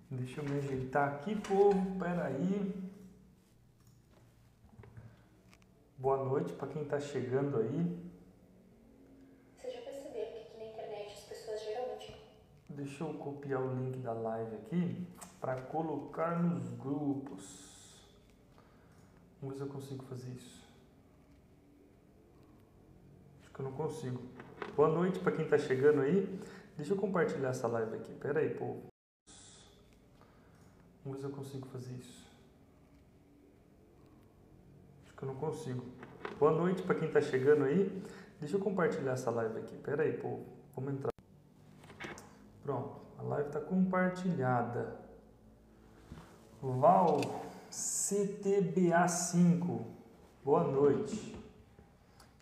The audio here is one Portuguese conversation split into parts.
Deixa eu me ajeitar aqui, povo. Pera aí. Boa noite para quem está chegando aí. Vocês já perceberam que aqui na internet as pessoas geralmente... Deixa eu copiar o link da live aqui para colocar nos grupos. Vamos ver se eu consigo fazer isso. Acho que eu não consigo. Boa noite para quem está chegando aí. Deixa eu compartilhar essa live aqui. Pera aí, povo. Vamos ver se eu consigo fazer isso. Acho que eu não consigo. Boa noite para quem está chegando aí. Deixa eu compartilhar essa live aqui. Pera aí, povo. Vamos entrar. Pronto. A live está compartilhada. Val CTBA5. Boa noite.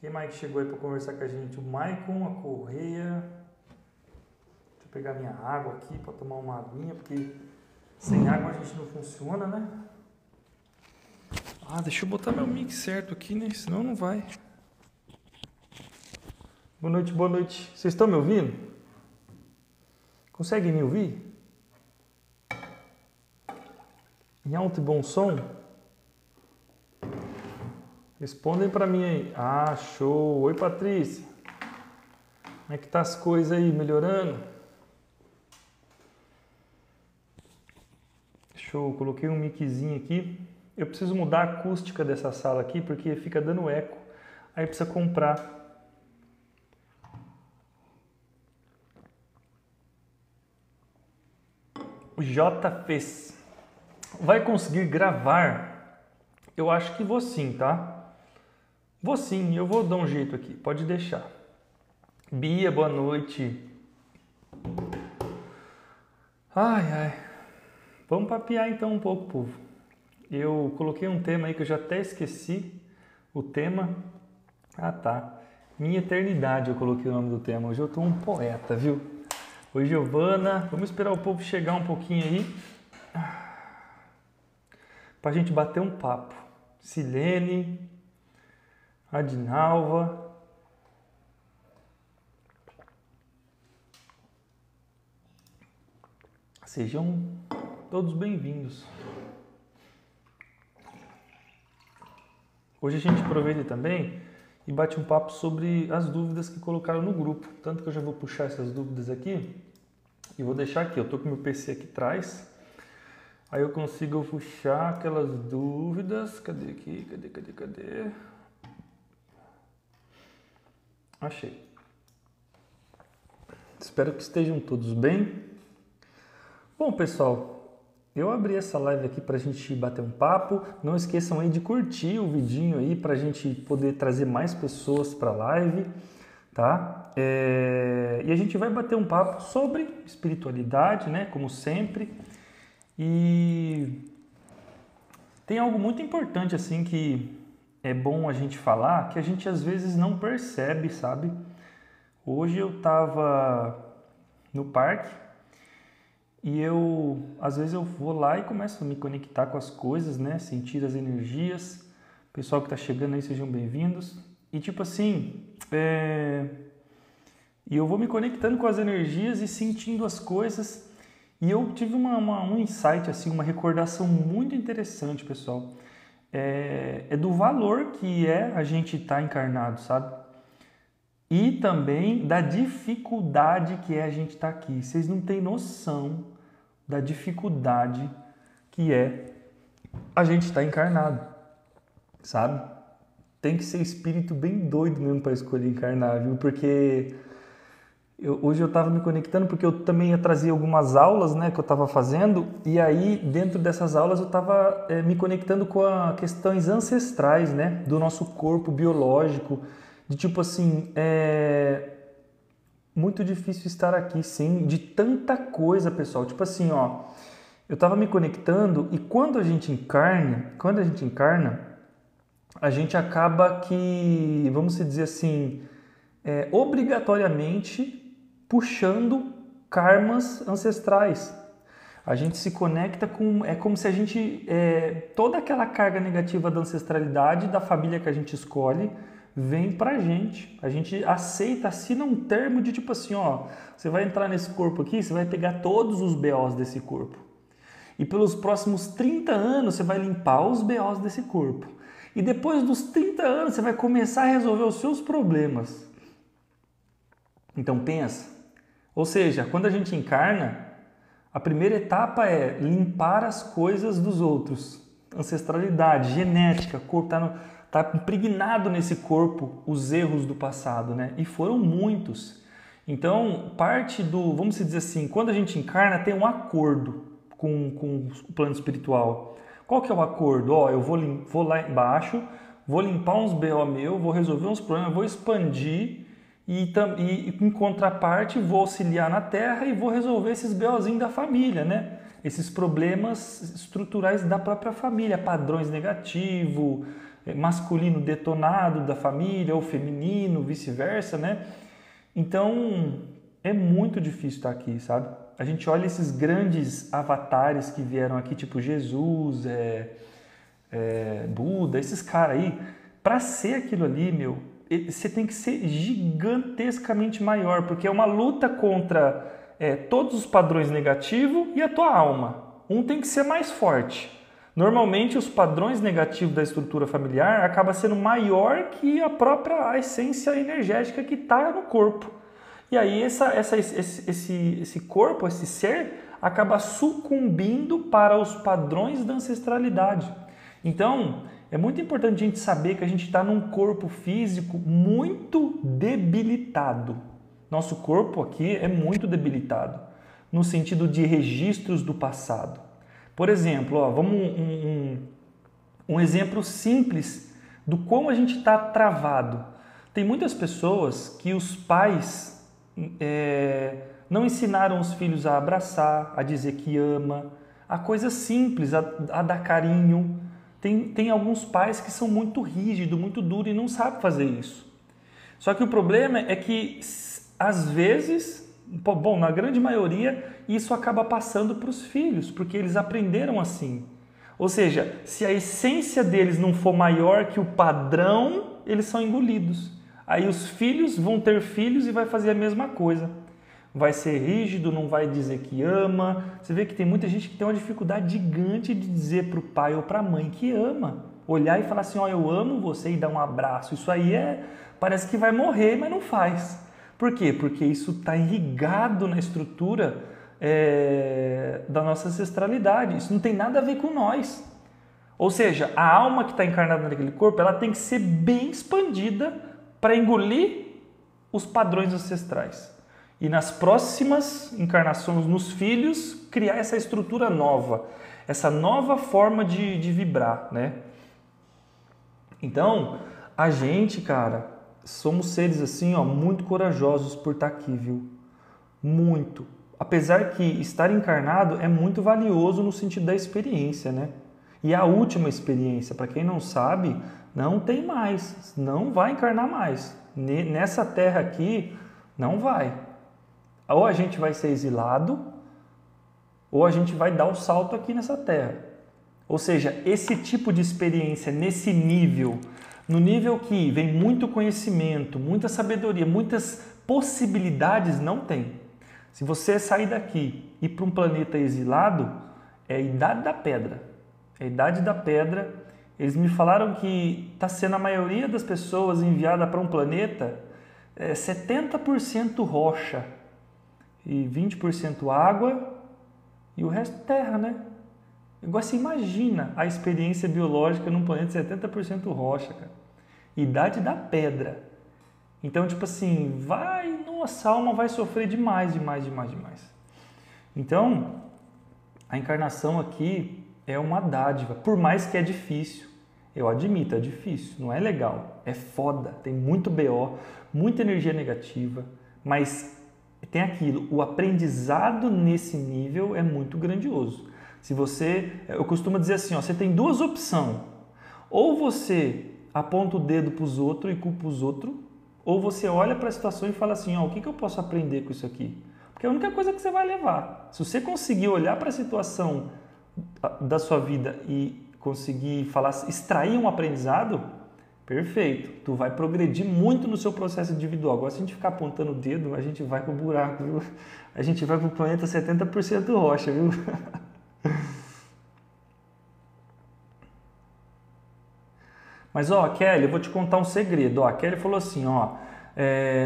Quem mais que chegou aí para conversar com a gente? O Maicon, a Correia. Deixa eu pegar minha água aqui para tomar uma aguinha, porque sem água a gente não funciona, né? Ah, deixa eu botar meu mix certo aqui, né? Senão não vai. Boa noite, boa noite. Vocês estão me ouvindo? Conseguem me ouvir? Em alto e bom som? Respondem para mim aí. Ah, show. Oi, Patrícia. Como é que tá as coisas aí? Melhorando? Show. Coloquei um miczinho aqui. Eu preciso mudar a acústica dessa sala aqui porque fica dando eco. Aí precisa comprar. O J fez. Vai conseguir gravar? Eu acho que vou sim, tá? Vou sim, eu vou dar um jeito aqui. Pode deixar. Bia, boa noite. Ai, ai. Vamos papear então um pouco, povo. Eu coloquei um tema aí que eu já até esqueci o tema. Ah, tá. Minha eternidade eu coloquei o nome do tema. Hoje eu tô um poeta, viu? Oi, Giovana. Vamos esperar o povo chegar um pouquinho aí pra gente bater um papo. Silene, Adinalva. Sejam todos bem-vindos. Hoje a gente aproveita também e bate um papo sobre as dúvidas que colocaram no grupo. Tanto que eu já vou puxar essas dúvidas aqui e vou deixar aqui. Eu tô com meu PC aqui atrás. Aí eu consigo puxar aquelas dúvidas. Cadê aqui? Cadê? Achei. Espero que estejam todos bem. Bom, pessoal, eu abri essa live aqui para a gente bater um papo. Não esqueçam aí de curtir o vidinho aí para a gente poder trazer mais pessoas para a live, tá? E a gente vai bater um papo sobre espiritualidade, né? Como sempre. E tem algo muito importante assim que é bom a gente falar, que a gente às vezes não percebe, sabe? Hoje eu estava no parque e às vezes eu vou lá e começo a me conectar com as coisas, né? Sentir as energias. Pessoal que está chegando aí, sejam bem-vindos. E tipo assim, e eu vou me conectando com as energias e sentindo as coisas. E eu tive um insight, assim, uma recordação muito interessante, pessoal. É do valor que é a gente estar encarnado, sabe? E também da dificuldade que é a gente estar aqui. Vocês não têm noção da dificuldade que é a gente estar encarnado, sabe? Tem que ser espírito bem doido mesmo para escolher encarnar, viu? Porque hoje eu estava me conectando porque eu também ia trazer algumas aulas, né, que eu estava fazendo, e aí dentro dessas aulas eu estava me conectando com as questões ancestrais, né, do nosso corpo biológico, de tipo assim, muito difícil estar aqui, sim, de tanta coisa, pessoal, tipo assim, ó, eu estava me conectando e quando a gente encarna, a gente acaba que, vamos dizer assim, obrigatoriamente puxando karmas ancestrais. A gente se conecta com... É como se a gente... toda aquela carga negativa da ancestralidade, da família que a gente escolhe, vem pra gente. A gente aceita, assina um termo de tipo assim, ó, você vai entrar nesse corpo aqui, você vai pegar todos os BOs desse corpo. E pelos próximos 30 anos você vai limpar os BOs desse corpo. E depois dos 30 anos você vai começar a resolver os seus problemas. Então pensa. Ou seja, quando a gente encarna, a primeira etapa é limpar as coisas dos outros. Ancestralidade, genética, corpo está impregnado nesse corpo os erros do passado, né? E foram muitos. Então, parte do, vamos dizer assim, quando a gente encarna, tem um acordo com o plano espiritual. Qual que é o acordo? Eu vou lá embaixo, vou limpar uns BO meu, vou resolver uns problemas, vou expandir e em contraparte vou auxiliar na Terra e vou resolver esses BOzinhos da família, né? Esses problemas estruturais da própria família, padrões negativos, masculino detonado da família ou feminino, vice-versa, né? Então, é muito difícil estar aqui, sabe? A gente olha esses grandes avatares que vieram aqui, tipo Jesus, Buda, esses caras aí, para ser aquilo ali, você tem que ser gigantescamente maior, porque é uma luta contra todos os padrões negativos e a tua alma. Um tem que ser mais forte. Normalmente, os padrões negativos da estrutura familiar acabam sendo maior que a própria essência energética que está no corpo. E aí esse corpo, esse ser, acaba sucumbindo para os padrões da ancestralidade. Então, é muito importante a gente saber que a gente está num corpo físico muito debilitado. Nosso corpo aqui é muito debilitado, no sentido de registros do passado. Por exemplo, vamos um exemplo simples do como a gente está travado. Tem muitas pessoas que os pais não ensinaram os filhos a abraçar, a dizer que ama, a coisas simples, a dar carinho. Tem alguns pais que são muito rígidos, muito duros e não sabem fazer isso. Só que o problema é que, às vezes, na grande maioria, isso acaba passando para os filhos, porque eles aprenderam assim. Ou seja, se a essência deles não for maior que o padrão, eles são engolidos. Aí os filhos vão ter filhos e vai fazer a mesma coisa. Vai ser rígido, não vai dizer que ama. Você vê que tem muita gente que tem uma dificuldade gigante de dizer para o pai ou para a mãe que ama. Olhar e falar assim, eu amo você e dar um abraço. Isso aí parece que vai morrer, mas não faz. Por quê? Porque isso está irrigado na estrutura da nossa ancestralidade. Isso não tem nada a ver com nós. Ou seja, a alma que está encarnada naquele corpo, ela tem que ser bem expandida para engolir os padrões ancestrais. E nas próximas encarnações, nos filhos, criar essa estrutura nova, essa nova forma de vibrar, né? Então, a gente, cara, somos seres assim, muito corajosos por estar aqui, viu? Muito. Apesar que estar encarnado é muito valioso no sentido da experiência, né? E a última experiência, para quem não sabe, não tem mais, não vai encarnar mais. Nessa terra aqui, não vai. Ou a gente vai ser exilado, ou a gente vai dar o salto aqui nessa terra. Ou seja, esse tipo de experiência, nesse nível, no nível que vem muito conhecimento, muita sabedoria, muitas possibilidades, não tem. Se você sair daqui e ir para um planeta exilado, é a idade da pedra. É a idade da pedra. Eles me falaram que está sendo a maioria das pessoas enviada para um planeta 70% rocha e 20% água e o resto terra, né? Igual você imagina a experiência biológica num planeta 70% rocha, cara. Idade da pedra. Então, tipo assim, nossa alma vai sofrer demais. Então, a encarnação aqui é uma dádiva, por mais que é difícil. Eu admito, é difícil, não é legal, é foda, tem muito BO, muita energia negativa, mas tem aquilo, o aprendizado nesse nível é muito grandioso. Eu costumo dizer assim, você tem duas opções, ou você aponta o dedo para os outros e culpa os outros, ou você olha para a situação e fala assim, o que eu posso aprender com isso aqui? Porque é a única coisa que você vai levar. Se você conseguir olhar para a situação da sua vida e conseguir extrair um aprendizado, perfeito. Tu vai progredir muito no seu processo individual. Agora, se a gente ficar apontando o dedo, a gente vai pro buraco, viu? A gente vai pro planeta 70% rocha, viu? Mas ó, Kelly, eu vou te contar um segredo. Ó, a Kelly falou assim, ó,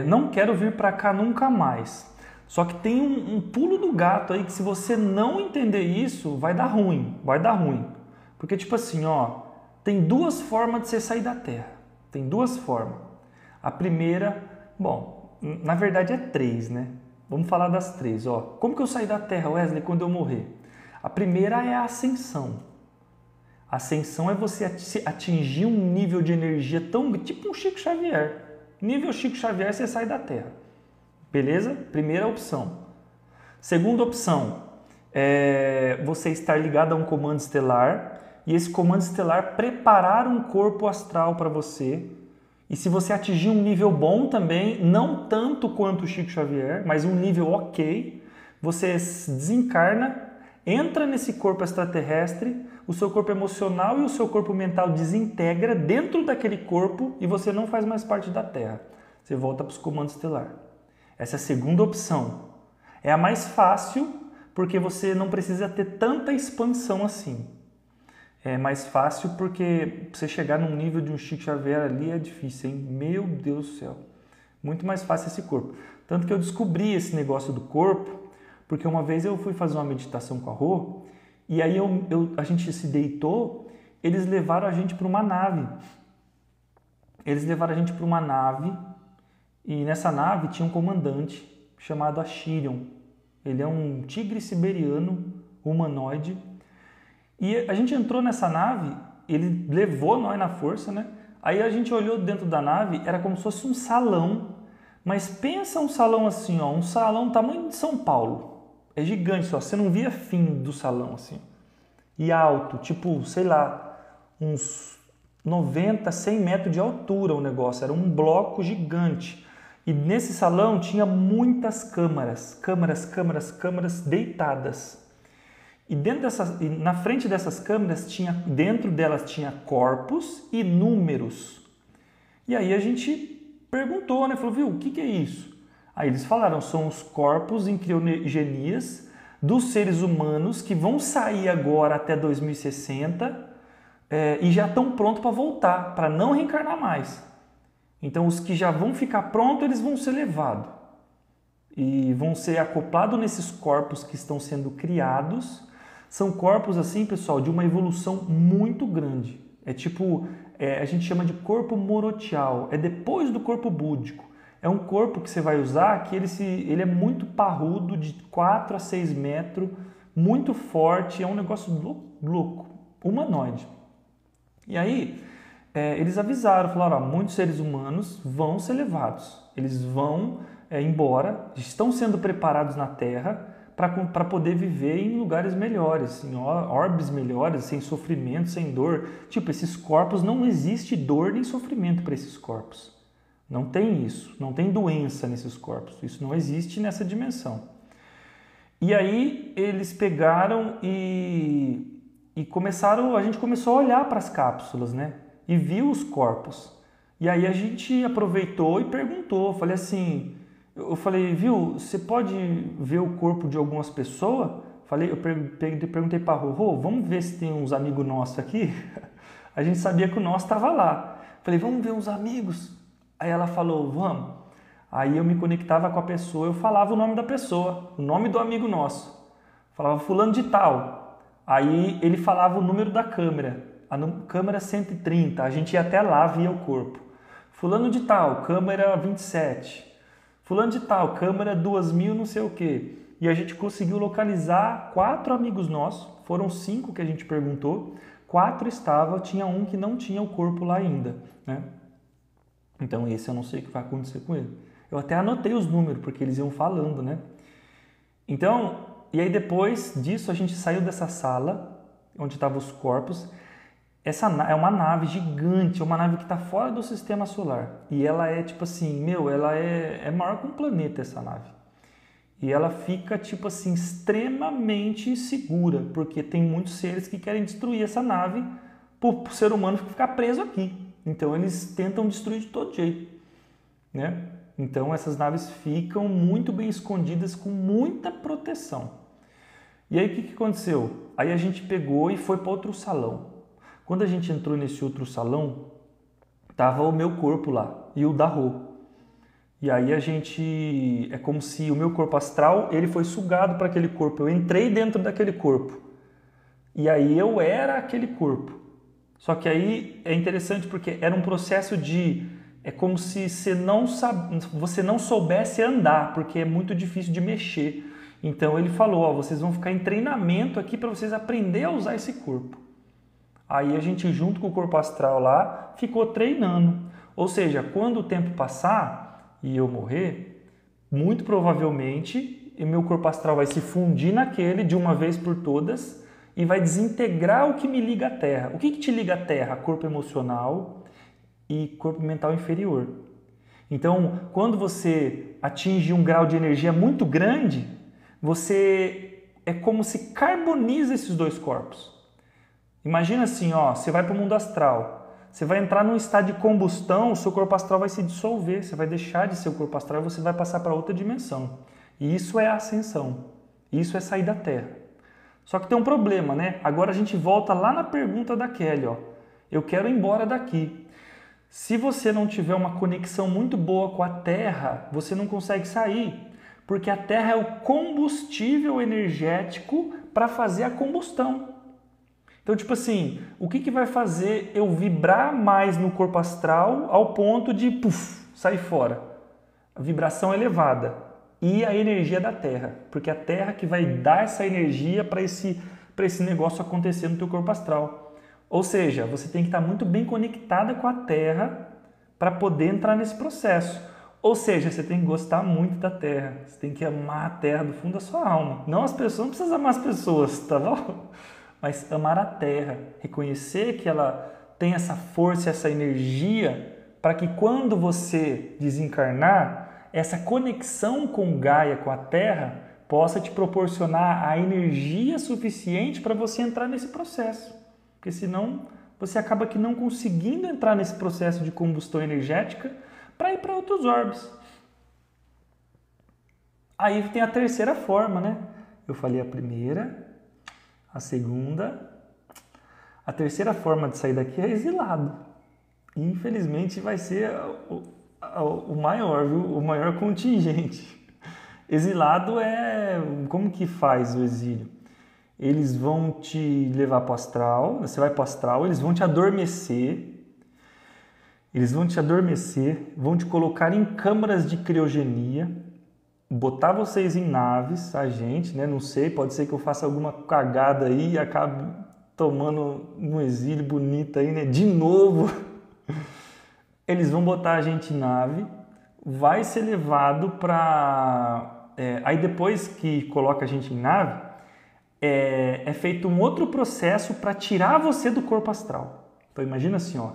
não quero vir para cá nunca mais. Só que tem um pulo do gato aí que se você não entender isso, vai dar ruim, vai dar ruim. Porque tipo assim, ó, tem duas formas de você sair da Terra. Tem duas formas. A primeira, bom, na verdade é três, né? Vamos falar das três, ó. Como que eu saí da Terra, Wesley, quando eu morrer? A primeira é a ascensão. A ascensão é você atingir um nível de energia tão... tipo um Chico Xavier. Nível Chico Xavier, você sai da Terra. Beleza? Primeira opção. Segunda opção é você estar ligado a um comando estelar e esse comando estelar preparar um corpo astral para você. E se você atingir um nível bom também, não tanto quanto o Chico Xavier, mas um nível ok, você desencarna, entra nesse corpo extraterrestre, o seu corpo emocional e o seu corpo mental desintegra dentro daquele corpo e você não faz mais parte da Terra. Você volta para os comandos estelares. Essa é a segunda opção. É a mais fácil porque você não precisa ter tanta expansão assim. É mais fácil porque você chegar num nível de um Chico Xavier ali é difícil, hein? Meu Deus do céu. Muito mais fácil esse corpo. Tanto que eu descobri esse negócio do corpo porque uma vez eu fui fazer uma meditação com a Rô e aí a gente se deitou, eles levaram a gente para uma nave. Eles levaram a gente para uma nave e nessa nave tinha um comandante chamado Ashirion. Ele é um tigre siberiano humanoide. E a gente entrou nessa nave, ele levou nós na força, né? Aí a gente olhou dentro da nave, era como se fosse um salão. Mas pensa um salão assim, ó, um salão tamanho de São Paulo. É gigante só, você não via fim do salão assim. E alto, tipo, sei lá, uns 90, 100 metros de altura o negócio. Era um bloco gigante. E nesse salão tinha muitas câmaras deitadas. E na frente dessas câmaras, dentro delas tinha corpos e números. E aí a gente perguntou, né? Falou, viu, o que é isso? Aí eles falaram, são os corpos em criogenias dos seres humanos que vão sair agora até 2060 e já estão prontos para voltar, para não reencarnar mais. Então os que já vão ficar prontos, eles vão ser levados. E vão ser acoplados nesses corpos que estão sendo criados. São corpos assim, pessoal, de uma evolução muito grande. É tipo, a gente chama de corpo morotial, é depois do corpo búdico. É um corpo que você vai usar que ele é muito parrudo, de 4 a 6 metros, muito forte, é um negócio louco, humanoide. E aí, eles avisaram, falaram, ó, muitos seres humanos vão ser levados, eles vão embora, estão sendo preparados na Terra, para poder viver em lugares melhores, em orbes melhores, sem sofrimento, sem dor. Tipo, esses corpos, não existe dor nem sofrimento para esses corpos. Não tem isso, não tem doença nesses corpos. Isso não existe nessa dimensão. E aí eles pegaram e começaram, a gente começou a olhar para as cápsulas, né? E viu os corpos. E aí a gente aproveitou e perguntou, eu falei, viu, você pode ver o corpo de algumas pessoas? Eu perguntei para a Rô, vamos ver se tem uns amigos nossos aqui? A gente sabia que o nosso estava lá. Falei, vamos ver uns amigos? Aí ela falou, vamos. Aí eu me conectava com a pessoa, eu falava o nome da pessoa, o nome do amigo nosso. Falava fulano de tal. Aí ele falava o número da câmera, a câmera 130, a gente ia até lá, via o corpo. Fulano de tal, câmera 27. Fulano de tal, câmera 2000 não sei o quê. E a gente conseguiu localizar 4 amigos nossos, foram 5 que a gente perguntou, 4 estavam, tinha um que não tinha o corpo lá ainda, né? Então esse eu não sei o que vai acontecer com ele. Eu até anotei os números, porque eles iam falando, né? Então, e aí depois disso a gente saiu dessa sala, onde estavam os corpos. Essa é uma nave gigante, é uma nave que está fora do sistema solar. E ela é tipo assim, ela é maior que um planeta essa nave. E ela fica tipo assim, extremamente segura, porque tem muitos seres que querem destruir essa nave para o ser humano ficar preso aqui. Então eles tentam destruir de todo jeito, né? Então essas naves ficam muito bem escondidas com muita proteção. E aí o que aconteceu? Aí a gente pegou e foi para outro salão. Quando a gente entrou nesse outro salão, tava o meu corpo lá e o da Rô. E aí é como se o meu corpo astral, ele foi sugado para aquele corpo. Eu entrei dentro daquele corpo. E aí eu era aquele corpo. Só que aí é interessante porque era um processo é como se você não soubesse andar, porque é muito difícil de mexer. Então ele falou, ó, vocês vão ficar em treinamento aqui para vocês aprenderem a usar esse corpo. Aí a gente, junto com o corpo astral lá, ficou treinando. Ou seja, quando o tempo passar e eu morrer, muito provavelmente o meu corpo astral vai se fundir naquele de uma vez por todas e vai desintegrar o que me liga à Terra. O que te liga à Terra? Corpo emocional e corpo mental inferior. Então, quando você atinge um grau de energia muito grande, é como se carboniza esses dois corpos. Imagina assim, ó, você vai para o mundo astral. Você vai entrar num estado de combustão, o seu corpo astral vai se dissolver, você vai deixar de ser o corpo astral e você vai passar para outra dimensão. E isso é a ascensão, isso é sair da Terra. Só que tem um problema, né? Agora a gente volta lá na pergunta da Kelly, ó. Eu quero ir embora daqui. Se você não tiver uma conexão muito boa com a Terra, você não consegue sair, porque a Terra é o combustível energético para fazer a combustão. Então, tipo assim, o que vai fazer eu vibrar mais no corpo astral ao ponto de sair fora? A vibração elevada e a energia da Terra, porque a Terra que vai dar essa energia para esse negócio acontecer no teu corpo astral. Ou seja, você tem que estar muito bem conectada com a Terra para poder entrar nesse processo. Ou seja, você tem que gostar muito da Terra, você tem que amar a Terra do fundo da sua alma. Não as pessoas, não precisa amar as pessoas, tá bom? Mas amar a Terra, reconhecer que ela tem essa força, essa energia, para que quando você desencarnar, essa conexão com Gaia, com a Terra, possa te proporcionar a energia suficiente para você entrar nesse processo. Porque senão você acaba que não conseguindo entrar nesse processo de combustão energética para ir para outros orbes. Aí tem a terceira forma, né? Eu falei a primeira, a segunda, a terceira forma de sair daqui é exilado. E, infelizmente vai ser o maior, viu? O maior contingente. Exilado como que faz o exílio? Eles vão te levar para o astral, você vai para o astral, eles vão te adormecer, vão te colocar em câmaras de criogenia, botar vocês em naves, a gente, né? Não sei, pode ser que eu faça alguma cagada aí e acabe tomando um exílio bonito aí, né? De novo. Eles vão botar a gente em nave, vai ser levado para... aí depois que coloca a gente em nave, é feito um outro processo para tirar você do corpo astral. Então imagina assim, ó,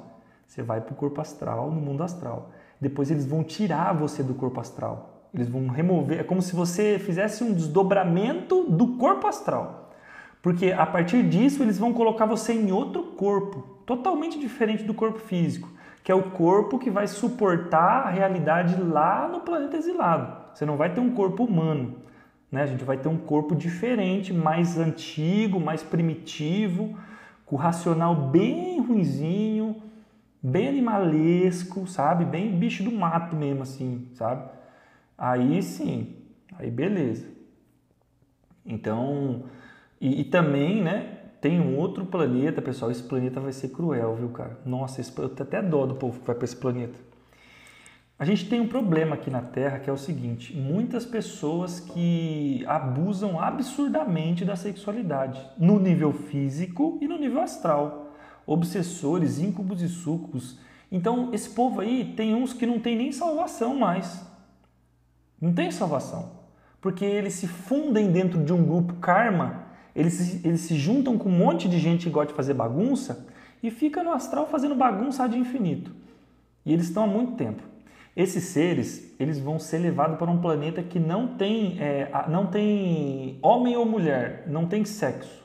você vai para o corpo astral, no mundo astral. Depois eles vão tirar você do corpo astral. Eles vão remover, é como se você fizesse um desdobramento do corpo astral. Porque a partir disso eles vão colocar você em outro corpo, totalmente diferente do corpo físico, que é o corpo que vai suportar a realidade lá no planeta exilado. Você não vai ter um corpo humano, né? A gente vai ter um corpo diferente, mais antigo, mais primitivo, com o racional bem ruinzinho, bem animalesco, sabe? Bem bicho do mato mesmo, assim, sabe? Aí sim, aí beleza. Então, e também, né, tem um outro planeta, pessoal, esse planeta vai ser cruel, viu, cara? Nossa, eu tenho até dó do povo que vai para esse planeta. A gente tem um problema aqui na Terra que é o seguinte, muitas pessoas que abusam absurdamente da sexualidade, no nível físico e no nível astral. Obsessores, íncubos e súcubos. Então, esse povo aí, tem uns que não tem nem salvação mais. Não tem salvação, porque eles se fundem dentro de um grupo karma, eles se juntam com um monte de gente que gosta de fazer bagunça e fica no astral fazendo bagunça de infinito. E eles estão há muito tempo. Esses seres, eles vão ser levados para um planeta que não tem homem ou mulher, não tem sexo.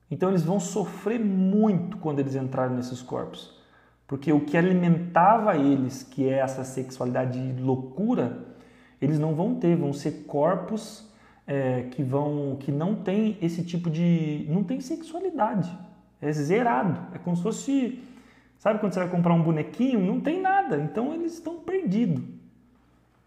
Então eles vão sofrer muito quando eles entrarem nesses corpos, porque o que alimentava eles, que é essa sexualidade de loucura, eles não vão ter, vão ser corpos que não tem esse tipo de... não tem sexualidade, é zerado, é como se fosse Sabe quando você vai comprar um bonequinho? Não tem nada, então eles estão perdidos.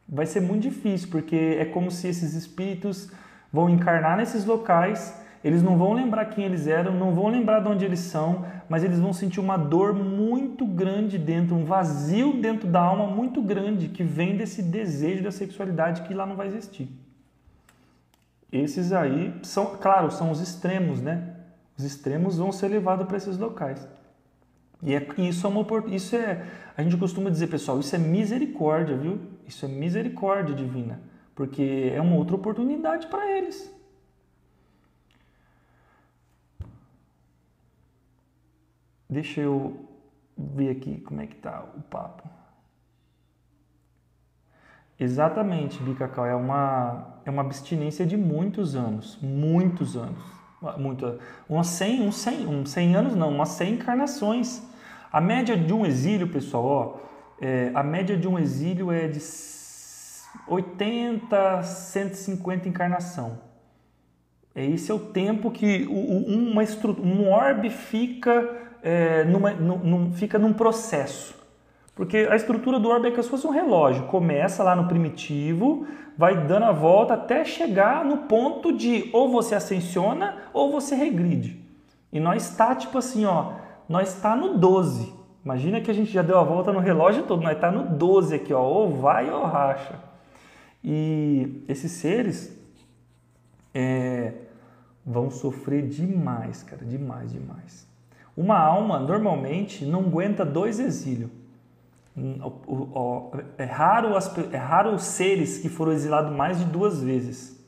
Vai ser muito difícil, porque é como se esses espíritos vão encarnar nesses locais, eles não vão lembrar quem eles eram, não vão lembrar de onde eles são, mas eles vão sentir uma dor muito grande dentro, um vazio dentro da alma muito grande, que vem desse desejo da sexualidade que lá não vai existir. Esses aí são, claro, são os extremos, né? Os extremos vão ser levados para esses locais. E isso é, a gente costuma dizer, pessoal, isso é misericórdia, viu? Isso é misericórdia divina, porque é uma outra oportunidade para eles. Deixa eu ver aqui como é que tá o papo. Exatamente, Bicacau, é uma abstinência de muitos anos, umas 100 anos não, umas 100 encarnações. A média de um exílio, pessoal, ó, a média de um exílio é de 80, 150 encarnação. Esse é o tempo que um orbe fica, fica num processo. Porque a estrutura do orbe é como se fosse um relógio. Começa lá no primitivo, vai dando a volta até chegar no ponto de ou você ascensiona ou você regride. E nós está tipo assim, ó, nós está no 12. Imagina que a gente já deu a volta no relógio todo, nós está no 12 aqui, ó, ou vai ou racha. E esses seres vão sofrer demais, cara, demais. Uma alma normalmente não aguenta 2 exílios. É raro os seres que foram exilados mais de 2 vezes.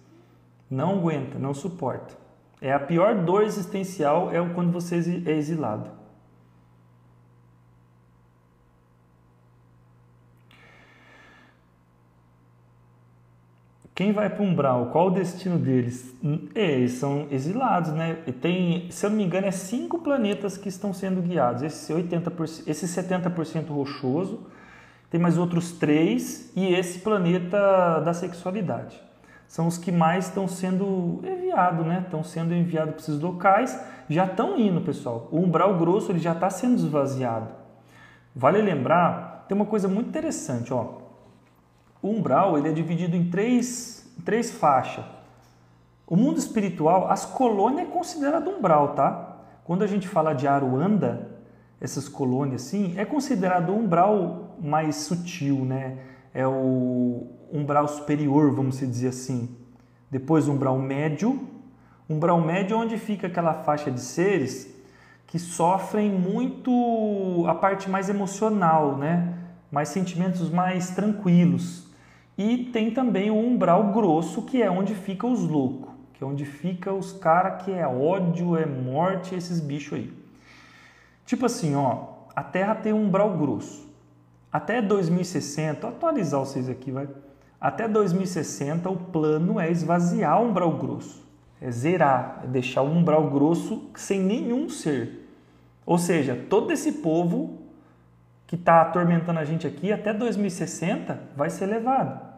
Não aguenta, não suporta. É a pior dor existencial quando você é exilado. Quem vai para o umbral? Qual o destino deles? Eles são exilados, né? E tem, se eu não me engano, 5 planetas que estão sendo guiados. Esse 70% rochoso, tem mais outros 3 e esse planeta da sexualidade. São os que mais estão sendo enviados, né? Estão sendo enviados para esses locais. Já estão indo, pessoal. O umbral grosso ele já está sendo esvaziado. Vale lembrar, tem uma coisa muito interessante, ó. O umbral ele é dividido em três faixas. O mundo espiritual, as colônias é considerado umbral, tá? Quando a gente fala de Aruanda, essas colônias assim, é considerado um umbral mais sutil, né? É o umbral superior, vamos dizer assim. Depois o umbral médio. Umbral médio é onde fica aquela faixa de seres que sofrem muito a parte mais emocional, né? Mais sentimentos mais tranquilos. E tem também o umbral grosso, que é onde fica os loucos, que é onde fica os caras que é ódio, é morte, esses bichos aí. Tipo assim, ó, a Terra tem um umbral grosso. Até 2060, vou atualizar vocês aqui, vai. Até 2060 o plano é esvaziar o umbral grosso, é zerar, é deixar o umbral grosso sem nenhum ser. Ou seja, todo esse povo que está atormentando a gente aqui, até 2060 vai ser levado.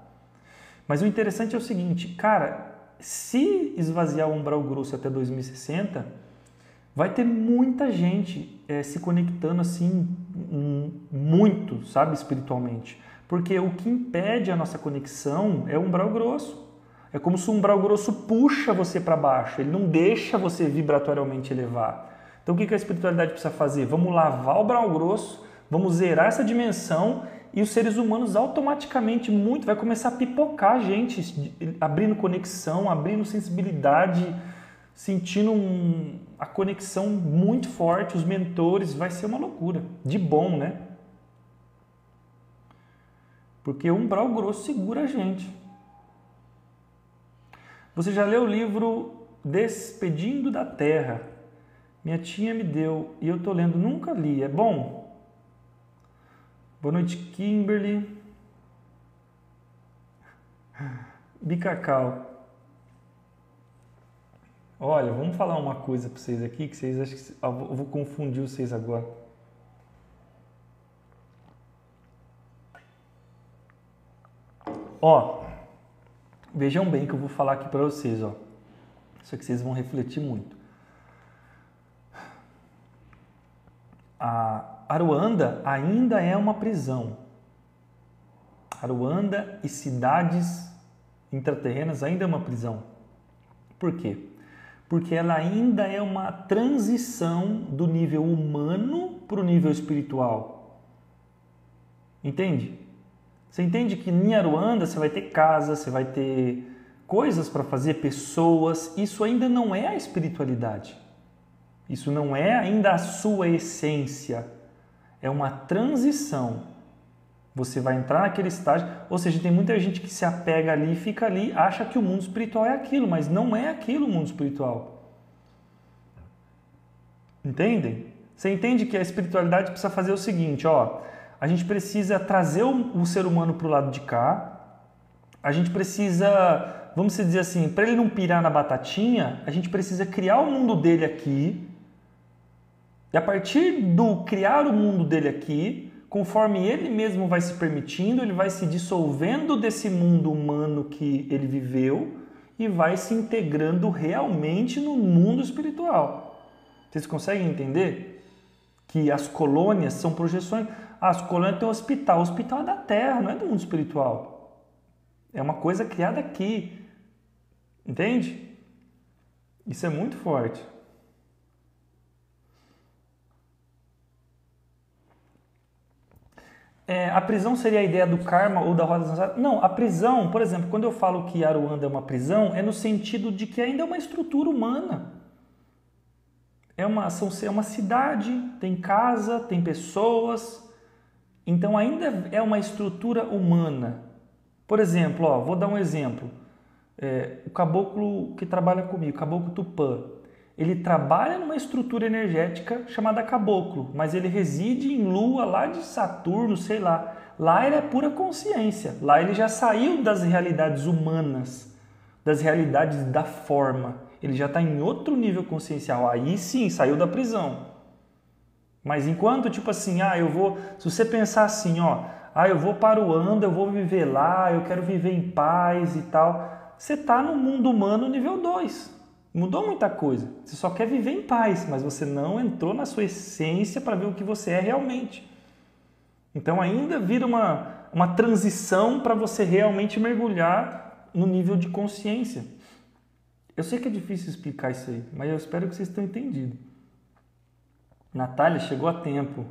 Mas o interessante é o seguinte, cara, se esvaziar o umbral grosso até 2060, vai ter muita gente se conectando assim, muito, sabe, espiritualmente. Porque o que impede a nossa conexão é o umbral grosso. É como se o umbral grosso puxa você para baixo, ele não deixa você vibratorialmente elevar. Então o que a espiritualidade precisa fazer? Vamos lavar o umbral grosso, vamos zerar essa dimensão e os seres humanos automaticamente vai começar a pipocar a gente, abrindo conexão, abrindo sensibilidade, sentindo a conexão muito forte, os mentores, vai ser uma loucura, de bom, né? Porque o umbral grosso segura a gente. Você já leu o livro Despedindo da Terra? Minha tia me deu e eu tô lendo, nunca li, é bom? Boa noite, Kimberly. Bicacau. Olha, vamos falar uma coisa para vocês aqui, que vocês acham que eu vou confundir vocês agora. Ó, vejam bem que eu vou falar aqui para vocês, ó. Isso aqui vocês vão refletir muito. Aruanda ainda é uma prisão. Aruanda e cidades intraterrenas ainda é uma prisão. Por quê? Porque ela ainda é uma transição do nível humano para o nível espiritual. Entende? Você entende que em Aruanda você vai ter casa, você vai ter coisas para fazer, pessoas. Isso ainda não é a espiritualidade. Isso não é ainda a sua essência. É uma transição. Você vai entrar naquele estágio, ou seja, tem muita gente que se apega ali, fica ali, acha que o mundo espiritual é aquilo, mas não é aquilo o mundo espiritual. Entendem? Você entende que a espiritualidade precisa fazer o seguinte, ó, a gente precisa trazer o ser humano para o lado de cá, a gente precisa, vamos dizer assim, para ele não pirar na batatinha, a gente precisa criar o mundo dele aqui, e a partir do criar o mundo dele aqui, conforme ele mesmo vai se permitindo, ele vai se dissolvendo desse mundo humano que ele viveu e vai se integrando realmente no mundo espiritual. Vocês conseguem entender? Que as colônias são projeções. As colônias têm um hospital. O hospital é da Terra, não é do mundo espiritual. É uma coisa criada aqui. Entende? Isso é muito forte. A prisão seria a ideia do karma ou da roda das... Não, a prisão, por exemplo, quando eu falo que Aruanda é uma prisão, é no sentido de que ainda é uma estrutura humana. É uma cidade, tem casa, tem pessoas, então ainda é uma estrutura humana. Por exemplo, ó, vou dar um exemplo. O caboclo que trabalha comigo, o caboclo Tupã, ele trabalha numa estrutura energética chamada caboclo, mas ele reside em lua lá de Saturno, sei lá. Lá ele é pura consciência. Lá ele já saiu das realidades humanas, das realidades da forma. Ele já está em outro nível consciencial. Aí sim, saiu da prisão. Mas enquanto, tipo assim, se você pensar assim, eu vou para o Aruanda, eu vou viver lá, eu quero viver em paz e tal. Você está no mundo humano nível 2. Mudou muita coisa. Você só quer viver em paz, mas você não entrou na sua essência para ver o que você é realmente. Então ainda vira uma transição para você realmente mergulhar no nível de consciência. Eu sei que é difícil explicar isso aí, mas eu espero que vocês tenham entendido. Natália, chegou a tempo.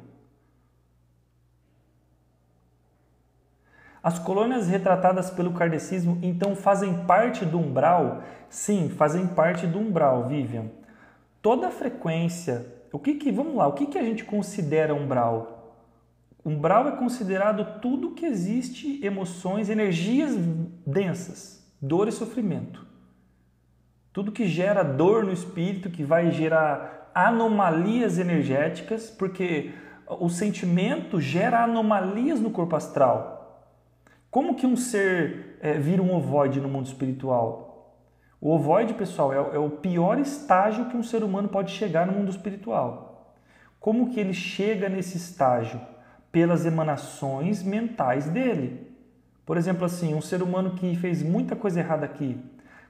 As colônias retratadas pelo kardecismo, então, fazem parte do umbral? Sim, fazem parte do umbral, Vivian. Toda a frequência... Vamos lá, o que a gente considera umbral? Umbral é considerado tudo que existe, emoções, energias densas, dor e sofrimento. Tudo que gera dor no espírito, que vai gerar anomalias energéticas, porque o sentimento gera anomalias no corpo astral. Como que um ser vira um ovoide no mundo espiritual? O ovoide, pessoal, é o pior estágio que um ser humano pode chegar no mundo espiritual. Como que ele chega nesse estágio? Pelas emanações mentais dele. Por exemplo, assim, um ser humano que fez muita coisa errada aqui,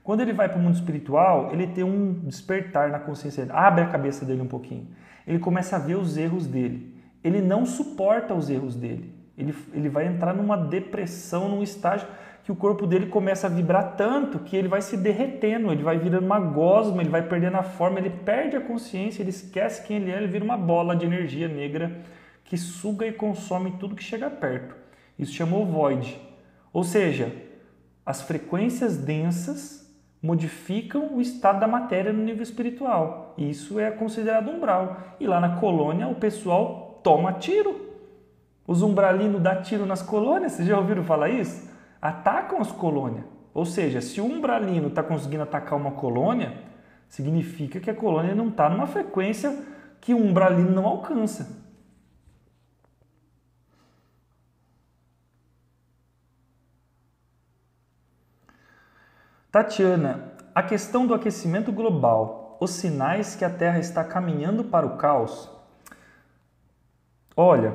quando ele vai para o mundo espiritual, ele tem um despertar na consciência dele, abre a cabeça dele um pouquinho. Ele começa a ver os erros dele. Ele não suporta os erros dele. Ele vai entrar numa depressão, num estágio que o corpo dele começa a vibrar tanto que ele vai se derretendo, ele vai virando uma gosma, ele vai perdendo a forma, ele perde a consciência, ele esquece quem ele é, ele vira uma bola de energia negra que suga e consome tudo que chega perto. Isso chama ovoide. Ou seja, as frequências densas modificam o estado da matéria no nível espiritual. E isso é considerado umbral. E lá na colônia o pessoal toma tiro. Os umbralinos dão tiro nas colônias, vocês já ouviram falar isso? Atacam as colônias. Ou seja, se o umbralino está conseguindo atacar uma colônia, significa que a colônia não está numa frequência que o umbralino não alcança. Tatiana, a questão do aquecimento global, os sinais que a Terra está caminhando para o caos. Olha,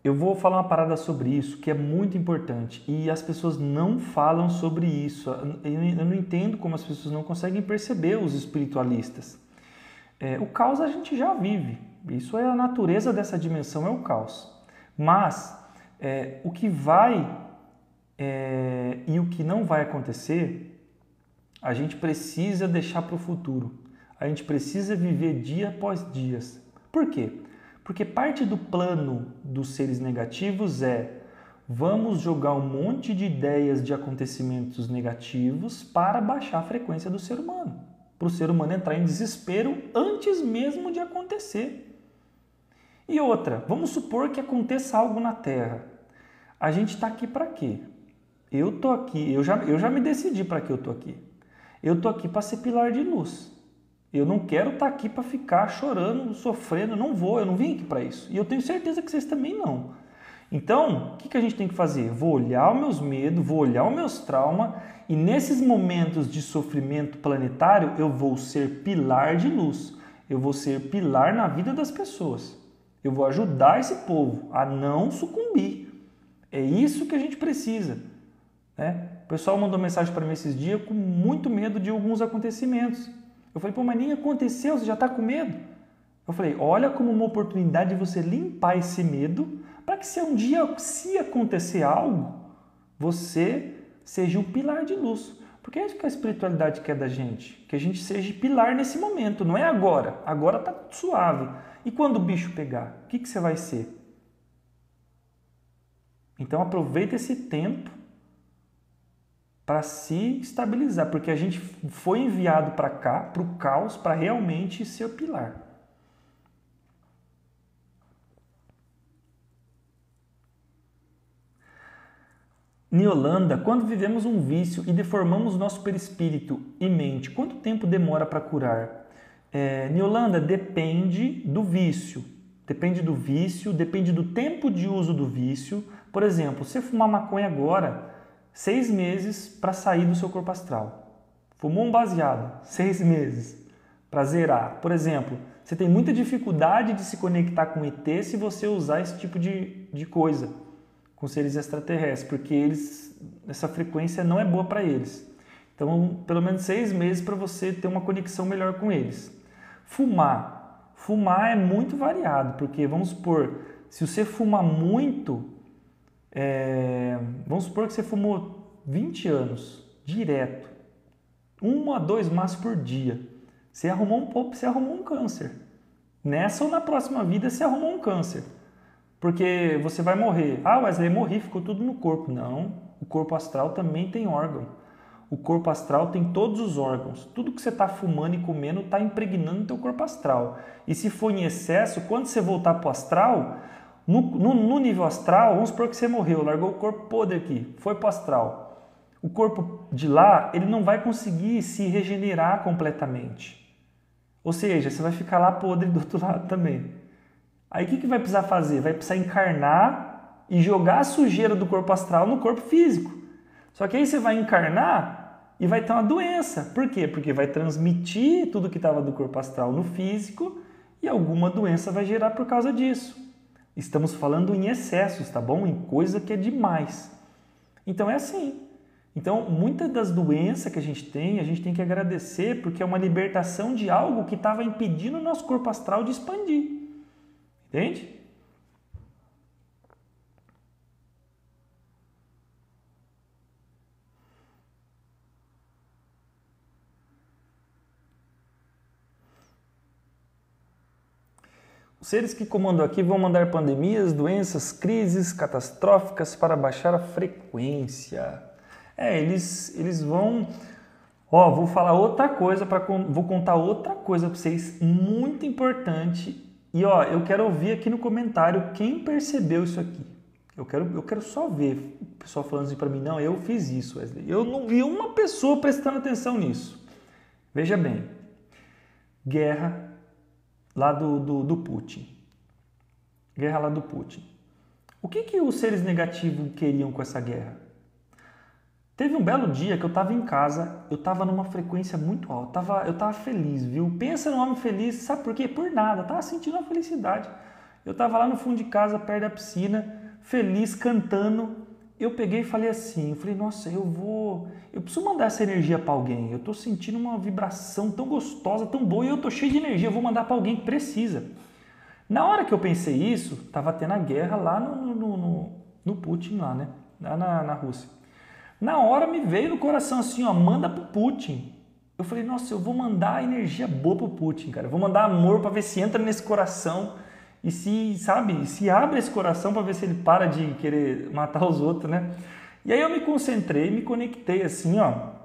eu vou falar uma parada sobre isso que é muito importante e as pessoas não falam sobre isso. Eu não entendo como as pessoas não conseguem perceber, os espiritualistas. O caos a gente já vive. Isso é a natureza dessa dimensão, é o caos. Mas o que vai e o que não vai acontecer, a gente precisa deixar para o futuro. A gente precisa viver dia após dia. Por quê? Porque parte do plano dos seres negativos vamos jogar um monte de ideias de acontecimentos negativos para baixar a frequência do ser humano. Para o ser humano entrar em desespero antes mesmo de acontecer. E outra, vamos supor que aconteça algo na Terra. A gente está aqui para quê? Eu estou aqui, eu já me decidi para que eu estou aqui. Eu estou aqui para ser pilar de luz. Eu não quero estar aqui para ficar chorando, sofrendo, eu não vim aqui para isso. E eu tenho certeza que vocês também não. Então, o que a gente tem que fazer? Vou olhar os meus medos, vou olhar os meus traumas e nesses momentos de sofrimento planetário eu vou ser pilar de luz. Eu vou ser pilar na vida das pessoas. Eu vou ajudar esse povo a não sucumbir. É isso que a gente precisa. Né? O pessoal mandou mensagem para mim esses dias com muito medo de alguns acontecimentos. Eu falei, pô, mas nem aconteceu, você já está com medo? Eu falei, olha como uma oportunidade de você limpar esse medo para que se um dia, se acontecer algo, você seja um pilar de luz. Porque é isso que a espiritualidade quer da gente, que a gente seja pilar nesse momento, não é agora. Agora está suave. E quando o bicho pegar, o que você vai ser? Então aproveita esse tempo para se estabilizar, porque a gente foi enviado para cá, para o caos, para realmente ser o pilar. Niolanda, quando vivemos um vício e deformamos nosso perispírito e mente, quanto tempo demora para curar? Niolanda, depende do vício. Depende do vício, depende do tempo de uso do vício. Por exemplo, você fumar maconha agora, 6 meses para sair do seu corpo astral. Fumou um baseado, 6 meses para zerar. Por exemplo, você tem muita dificuldade de se conectar com ET se você usar esse tipo de coisa, com seres extraterrestres, porque essa frequência não é boa para eles. Então, pelo menos 6 meses para você ter uma conexão melhor com eles. Fumar é muito variado, porque vamos supor, se você fuma muito, vamos supor que você fumou 20 anos, direto, 1 a 2 maços por dia, você arrumou um câncer. Nessa ou na próxima vida você arrumou um câncer. Porque você vai morrer. Ah, Wesley, morri, ficou tudo no corpo. Não, o corpo astral também tem órgão. O corpo astral tem todos os órgãos. Tudo que você está fumando e comendo está impregnando o teu corpo astral. E se for em excesso, quando você voltar para o astral, no nível astral, vamos supor que você morreu, largou o corpo podre aqui, foi para o astral. O corpo de lá, ele não vai conseguir se regenerar completamente. Ou seja, você vai ficar lá podre do outro lado também. Aí o que vai precisar fazer? Vai precisar encarnar e jogar a sujeira do corpo astral no corpo físico. Só que aí você vai encarnar e vai ter uma doença. Por quê? Porque vai transmitir tudo que estava do corpo astral no físico e alguma doença vai gerar por causa disso. Estamos falando em excessos, tá bom? Em coisa que é demais. Então é assim. Então, muitas das doenças que a gente tem que agradecer porque é uma libertação de algo que estava impedindo o nosso corpo astral de expandir. Entende? Os seres que comandam aqui vão mandar pandemias, doenças, crises catastróficas para baixar a frequência. Eles vão... vou falar outra coisa, vou contar outra coisa para vocês, muito importante. E eu quero ouvir aqui no comentário quem percebeu isso aqui. Eu quero só ver o pessoal falando assim para mim, não, eu fiz isso, Wesley. Eu não vi uma pessoa prestando atenção nisso. Veja bem, guerra lá do Putin. Guerra lá do Putin. O que os seres negativos queriam com essa guerra? Teve um belo dia que eu estava em casa, eu estava numa frequência muito alta, eu estava feliz, viu? Pensa num homem feliz, sabe por quê? Por nada, estava sentindo uma felicidade. Eu estava lá no fundo de casa, perto da piscina, feliz, cantando. Eu peguei e falei assim, nossa, eu preciso mandar essa energia para alguém. Eu estou sentindo uma vibração tão gostosa, tão boa, e eu estou cheio de energia, eu vou mandar para alguém que precisa. Na hora que eu pensei isso, tava tendo a guerra lá no Putin, lá, né? Lá na Rússia. Na hora me veio no coração assim, ó, manda pro Putin. Eu falei, nossa, eu vou mandar energia boa pro Putin, cara. Eu vou mandar amor para ver se entra nesse coração e se, sabe, se abre esse coração para ver se ele para de querer matar os outros, né? E aí eu me concentrei, me conectei assim, ó,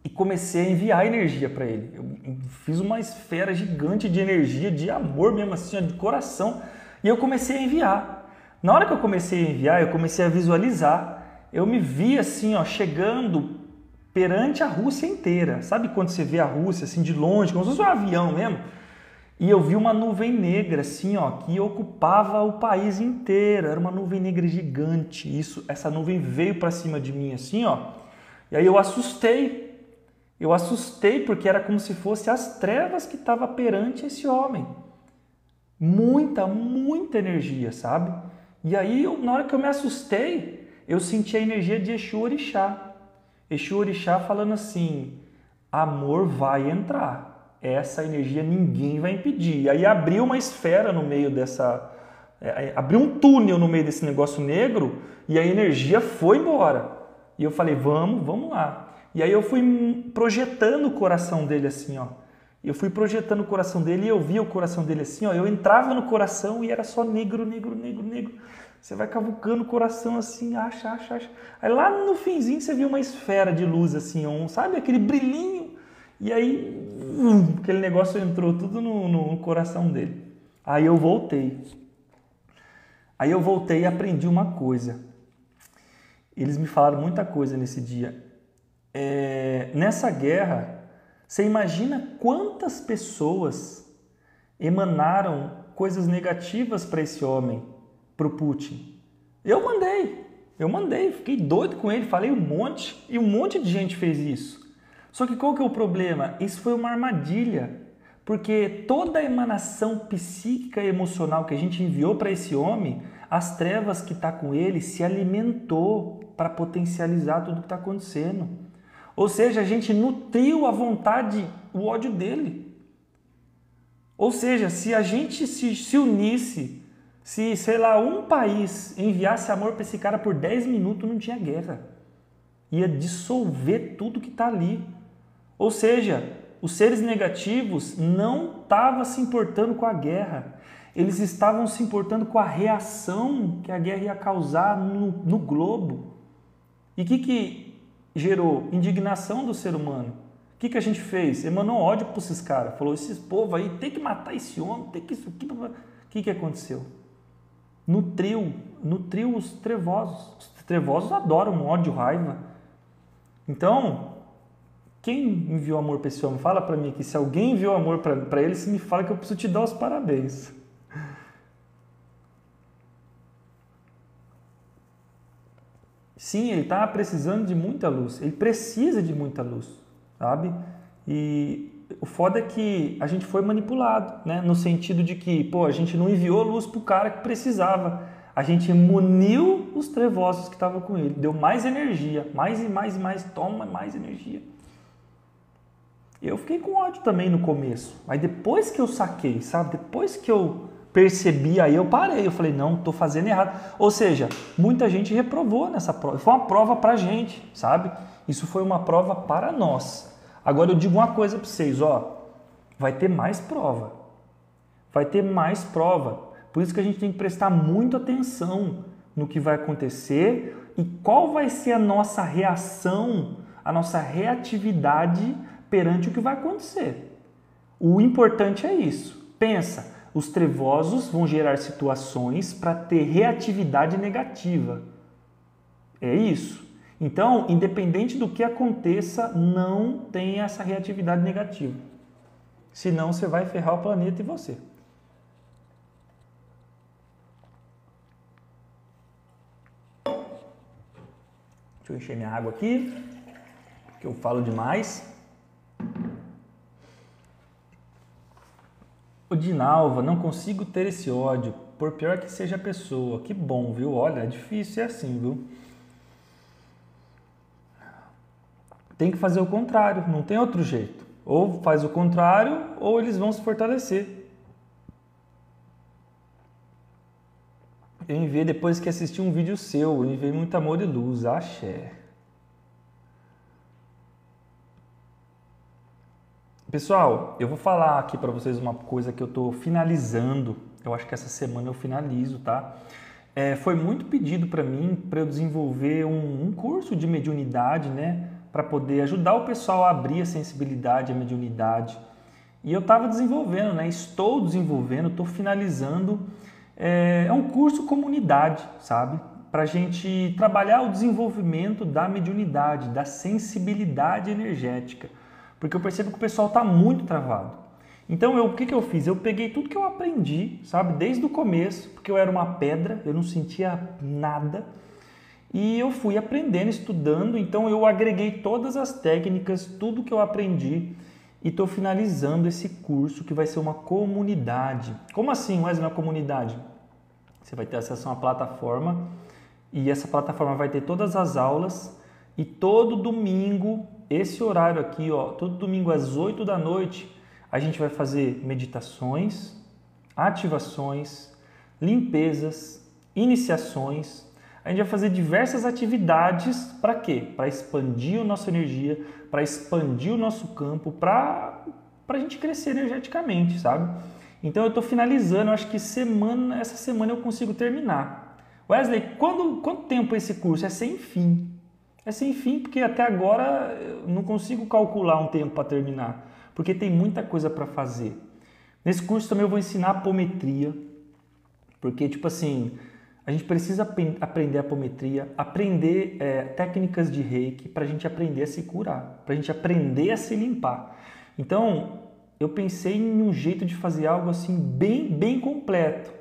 e comecei a enviar energia para ele. Eu fiz uma esfera gigante de energia, de amor mesmo assim, ó, de coração, e eu comecei a enviar. Na hora que eu comecei a enviar, eu comecei a visualizar. Eu me vi assim, ó, chegando perante a Rússia inteira. Sabe quando você vê a Rússia assim de longe, como se fosse um avião mesmo? E eu vi uma nuvem negra assim, ó, que ocupava o país inteiro. Era uma nuvem negra gigante. Essa nuvem veio para cima de mim assim, ó. E aí eu assustei. Eu assustei porque era como se fosse as trevas que estavam perante esse homem. Muita, muita energia, sabe? E aí, na hora que eu me assustei, eu senti a energia de Exu Orixá. Exu Orixá falando assim, amor vai entrar. Essa energia ninguém vai impedir. E aí abriu uma esfera no meio dessa... abriu um túnel no meio desse negócio negro e a energia foi embora. E eu falei, vamos lá. E aí eu fui projetando o coração dele assim, ó. Eu fui projetando o coração dele e eu via o coração dele assim, ó. Eu entrava no coração e era só negro, negro, negro, negro. Você vai cavucando o coração assim, acha. Aí lá no finzinho você viu uma esfera de luz assim, sabe? Aquele brilhinho. E aí, aquele negócio entrou tudo no coração dele. Aí eu voltei e aprendi uma coisa. Eles me falaram muita coisa nesse dia. Nessa guerra, você imagina quantas pessoas emanaram coisas negativas para esse homem, para o Putin. Eu mandei, fiquei doido com ele, falei um monte, e um monte de gente fez isso. Só que qual que é o problema? Isso foi uma armadilha, porque toda a emanação psíquica e emocional que a gente enviou para esse homem, as trevas que está com ele se alimentou para potencializar tudo que está acontecendo. Ou seja, a gente nutriu a vontade, o ódio dele. Ou seja, se a gente se unisse, se, sei lá, um país enviasse amor para esse cara por 10 minutos, não tinha guerra. Ia dissolver tudo que está ali. Ou seja, os seres negativos não estavam se importando com a guerra. Eles estavam se importando com a reação que a guerra ia causar no globo. E o que gerou? Indignação do ser humano. O que a gente fez? Emanou ódio para esses caras. Falou, esses povos aí, tem que matar esse homem, tem que isso aqui. O que aconteceu? Nutriu os trevosos. Os trevosos adoram ódio, raiva. Então, quem enviou amor para esse homem? Fala para mim que se alguém enviou amor para ele, se me fala que eu preciso te dar os parabéns. Sim, ele está precisando de muita luz. Ele precisa de muita luz, sabe? E o foda é que a gente foi manipulado, né? No sentido de que, a gente não enviou luz pro cara que precisava. A gente muniu os trevosos que estavam com ele. Deu mais energia, mais e mais e mais. Toma mais energia. Eu fiquei com ódio também no começo. Mas depois que eu saquei, sabe? Depois que eu percebi, aí eu parei. Eu falei, não, tô fazendo errado. Ou seja, muita gente reprovou nessa prova. Foi uma prova pra gente, sabe? Isso foi uma prova para nós. Agora eu digo uma coisa para vocês, ó. Vai ter mais prova. Vai ter mais prova. Por isso que a gente tem que prestar muita atenção no que vai acontecer e qual vai ser a nossa reação, a nossa reatividade perante o que vai acontecer. O importante é isso. Pensa, os trevosos vão gerar situações para ter reatividade negativa. É isso. Então, independente do que aconteça, não tenha essa reatividade negativa. Senão você vai ferrar o planeta e você. Deixa eu encher minha água aqui, que eu falo demais. O Dinalva, não consigo ter esse ódio, por pior que seja a pessoa. Que bom, viu? Olha, é difícil ser assim, viu? Tem que fazer o contrário, não tem outro jeito. Ou faz o contrário, ou eles vão se fortalecer. Eu enviei depois que assisti um vídeo seu. Eu enviei muito amor e luz. Axé. Pessoal, eu vou falar aqui para vocês uma coisa que eu estou finalizando. Eu acho que essa semana eu finalizo, tá? Foi muito pedido para mim para eu desenvolver um curso de mediunidade, né? Para poder ajudar o pessoal a abrir a sensibilidade, a mediunidade. E eu estava desenvolvendo, né? Estou desenvolvendo, estou finalizando. É um curso comunidade, sabe? Para a gente trabalhar o desenvolvimento da mediunidade, da sensibilidade energética. Porque eu percebo que o pessoal está muito travado. Então, o que eu fiz? Eu peguei tudo que eu aprendi, sabe? Desde o começo, porque eu era uma pedra, eu não sentia nada. E eu fui aprendendo, estudando. Então, eu agreguei todas as técnicas, tudo que eu aprendi. E estou finalizando esse curso que vai ser uma comunidade. Como assim, Wesley, uma comunidade? Você vai ter acesso a uma plataforma e essa plataforma vai ter todas as aulas e todo domingo, esse horário aqui, ó, todo domingo às 8 da noite, a gente vai fazer meditações, ativações, limpezas, iniciações. A gente vai fazer diversas atividades para quê? Para expandir a nossa energia, para expandir o nosso campo, para a gente crescer energeticamente, sabe? Então eu estou finalizando, acho que essa semana eu consigo terminar. Wesley, quanto tempo é esse curso? É sem fim. É sem fim porque até agora eu não consigo calcular um tempo para terminar, porque tem muita coisa para fazer. Nesse curso também eu vou ensinar apometria, porque tipo assim, a gente precisa aprender apometria, aprender técnicas de reiki para a gente aprender a se curar, para a gente aprender a se limpar. Então, eu pensei em um jeito de fazer algo assim bem completo.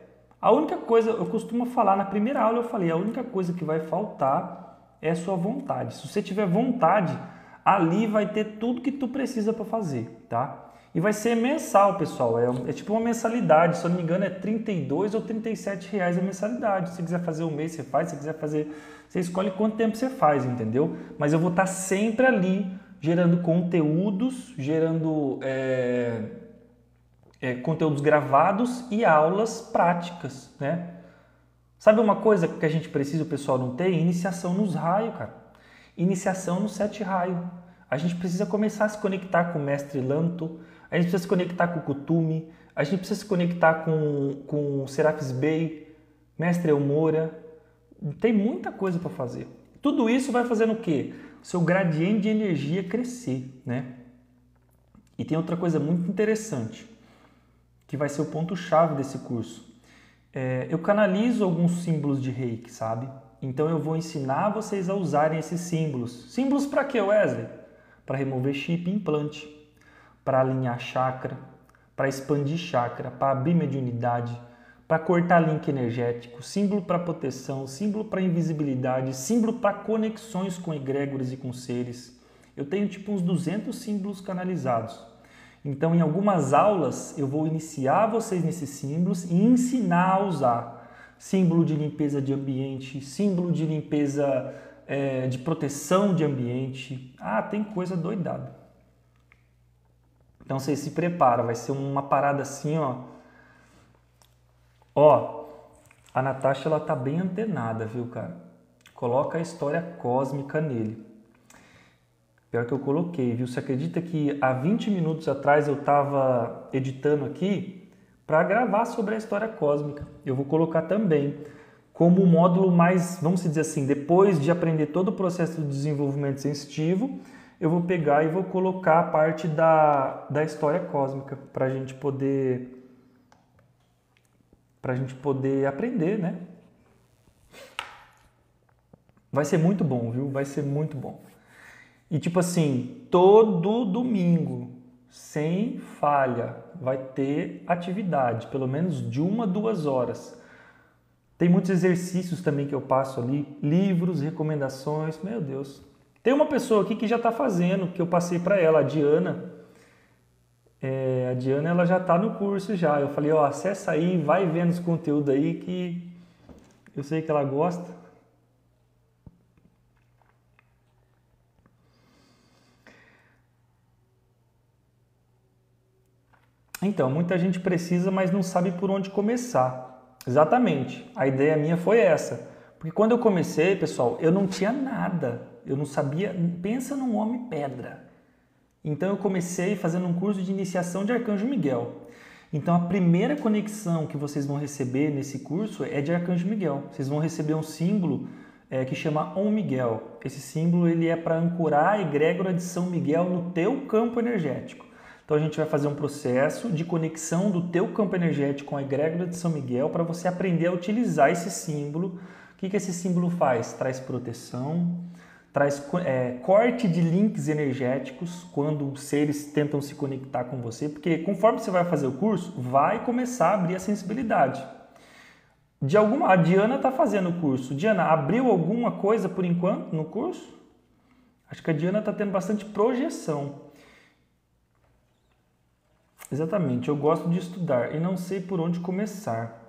A única coisa, eu costumo falar, na primeira aula eu falei, a única coisa que vai faltar é a sua vontade. Se você tiver vontade, ali vai ter tudo que tu precisa para fazer, tá? E vai ser mensal, pessoal, é tipo uma mensalidade, se eu não me engano é R$32 ou R$37 a mensalidade. Se você quiser fazer um mês, você faz, se você quiser fazer, você escolhe quanto tempo você faz, entendeu? Mas eu vou estar sempre ali, gerando conteúdos, gerando conteúdos gravados e aulas práticas, né? Sabe uma coisa que a gente precisa, o pessoal não tem? Iniciação nos raios, cara. Iniciação nos 7 raios. A gente precisa começar a se conectar com o Mestre Lanto, a gente precisa se conectar com o Kutumi, a gente precisa se conectar com o Serapis Bey, Mestre Elmora. Tem muita coisa para fazer. Tudo isso vai fazendo o quê? O seu gradiente de energia crescer, né? E tem outra coisa muito interessante, que vai ser o ponto-chave desse curso. Eu canalizo alguns símbolos de reiki, sabe? Então eu vou ensinar vocês a usarem esses símbolos. Símbolos para quê, Wesley? Para remover chip e implante, para alinhar chakra, para expandir chakra, para abrir mediunidade, para cortar link energético, símbolo para proteção, símbolo para invisibilidade, símbolo para conexões com egrégoras e com seres. Eu tenho tipo uns 200 símbolos canalizados. Então, em algumas aulas, eu vou iniciar vocês nesses símbolos e ensinar a usar. Símbolo de limpeza de ambiente, símbolo de limpeza de proteção de ambiente. Tem coisa doidada. Então, vocês se preparam, vai ser uma parada assim, ó. A Natasha, ela tá bem antenada, viu, cara? Coloca a história cósmica nele. Pior que eu coloquei, viu? Você acredita que há 20 minutos atrás eu estava editando aqui para gravar sobre a história cósmica. Eu vou colocar também como módulo mais, vamos dizer assim, depois de aprender todo o processo de desenvolvimento sensitivo, eu vou pegar e vou colocar a parte da história cósmica para a gente poder aprender, né? Vai ser muito bom, viu? Vai ser muito bom. E tipo assim, todo domingo, sem falha, vai ter atividade, pelo menos de 1 a 2 horas. Tem muitos exercícios também que eu passo ali, livros, recomendações, meu Deus. Tem uma pessoa aqui que já está fazendo, que eu passei para ela, a Diana. A Diana, ela já está no curso já. Eu falei, acessa aí, vai vendo esse conteúdo aí que eu sei que ela gosta. Então, muita gente precisa, mas não sabe por onde começar. Exatamente. A ideia minha foi essa. Porque quando eu comecei, pessoal, eu não tinha nada. Eu não sabia. Pensa num homem pedra. Então eu comecei fazendo um curso de iniciação de Arcanjo Miguel. Então a primeira conexão que vocês vão receber nesse curso é de Arcanjo Miguel. Vocês vão receber um símbolo que chama Om Miguel. Esse símbolo ele é para ancorar a egrégora de São Miguel no teu campo energético. Então a gente vai fazer um processo de conexão do teu campo energético com a egrégora de São Miguel para você aprender a utilizar esse símbolo. O que esse símbolo faz? Traz proteção, traz corte de links energéticos quando os seres tentam se conectar com você, porque conforme você vai fazer o curso, vai começar a abrir a sensibilidade. A Diana está fazendo o curso. Diana, abriu alguma coisa por enquanto no curso? Acho que a Diana está tendo bastante projeção. Exatamente, eu gosto de estudar e não sei por onde começar.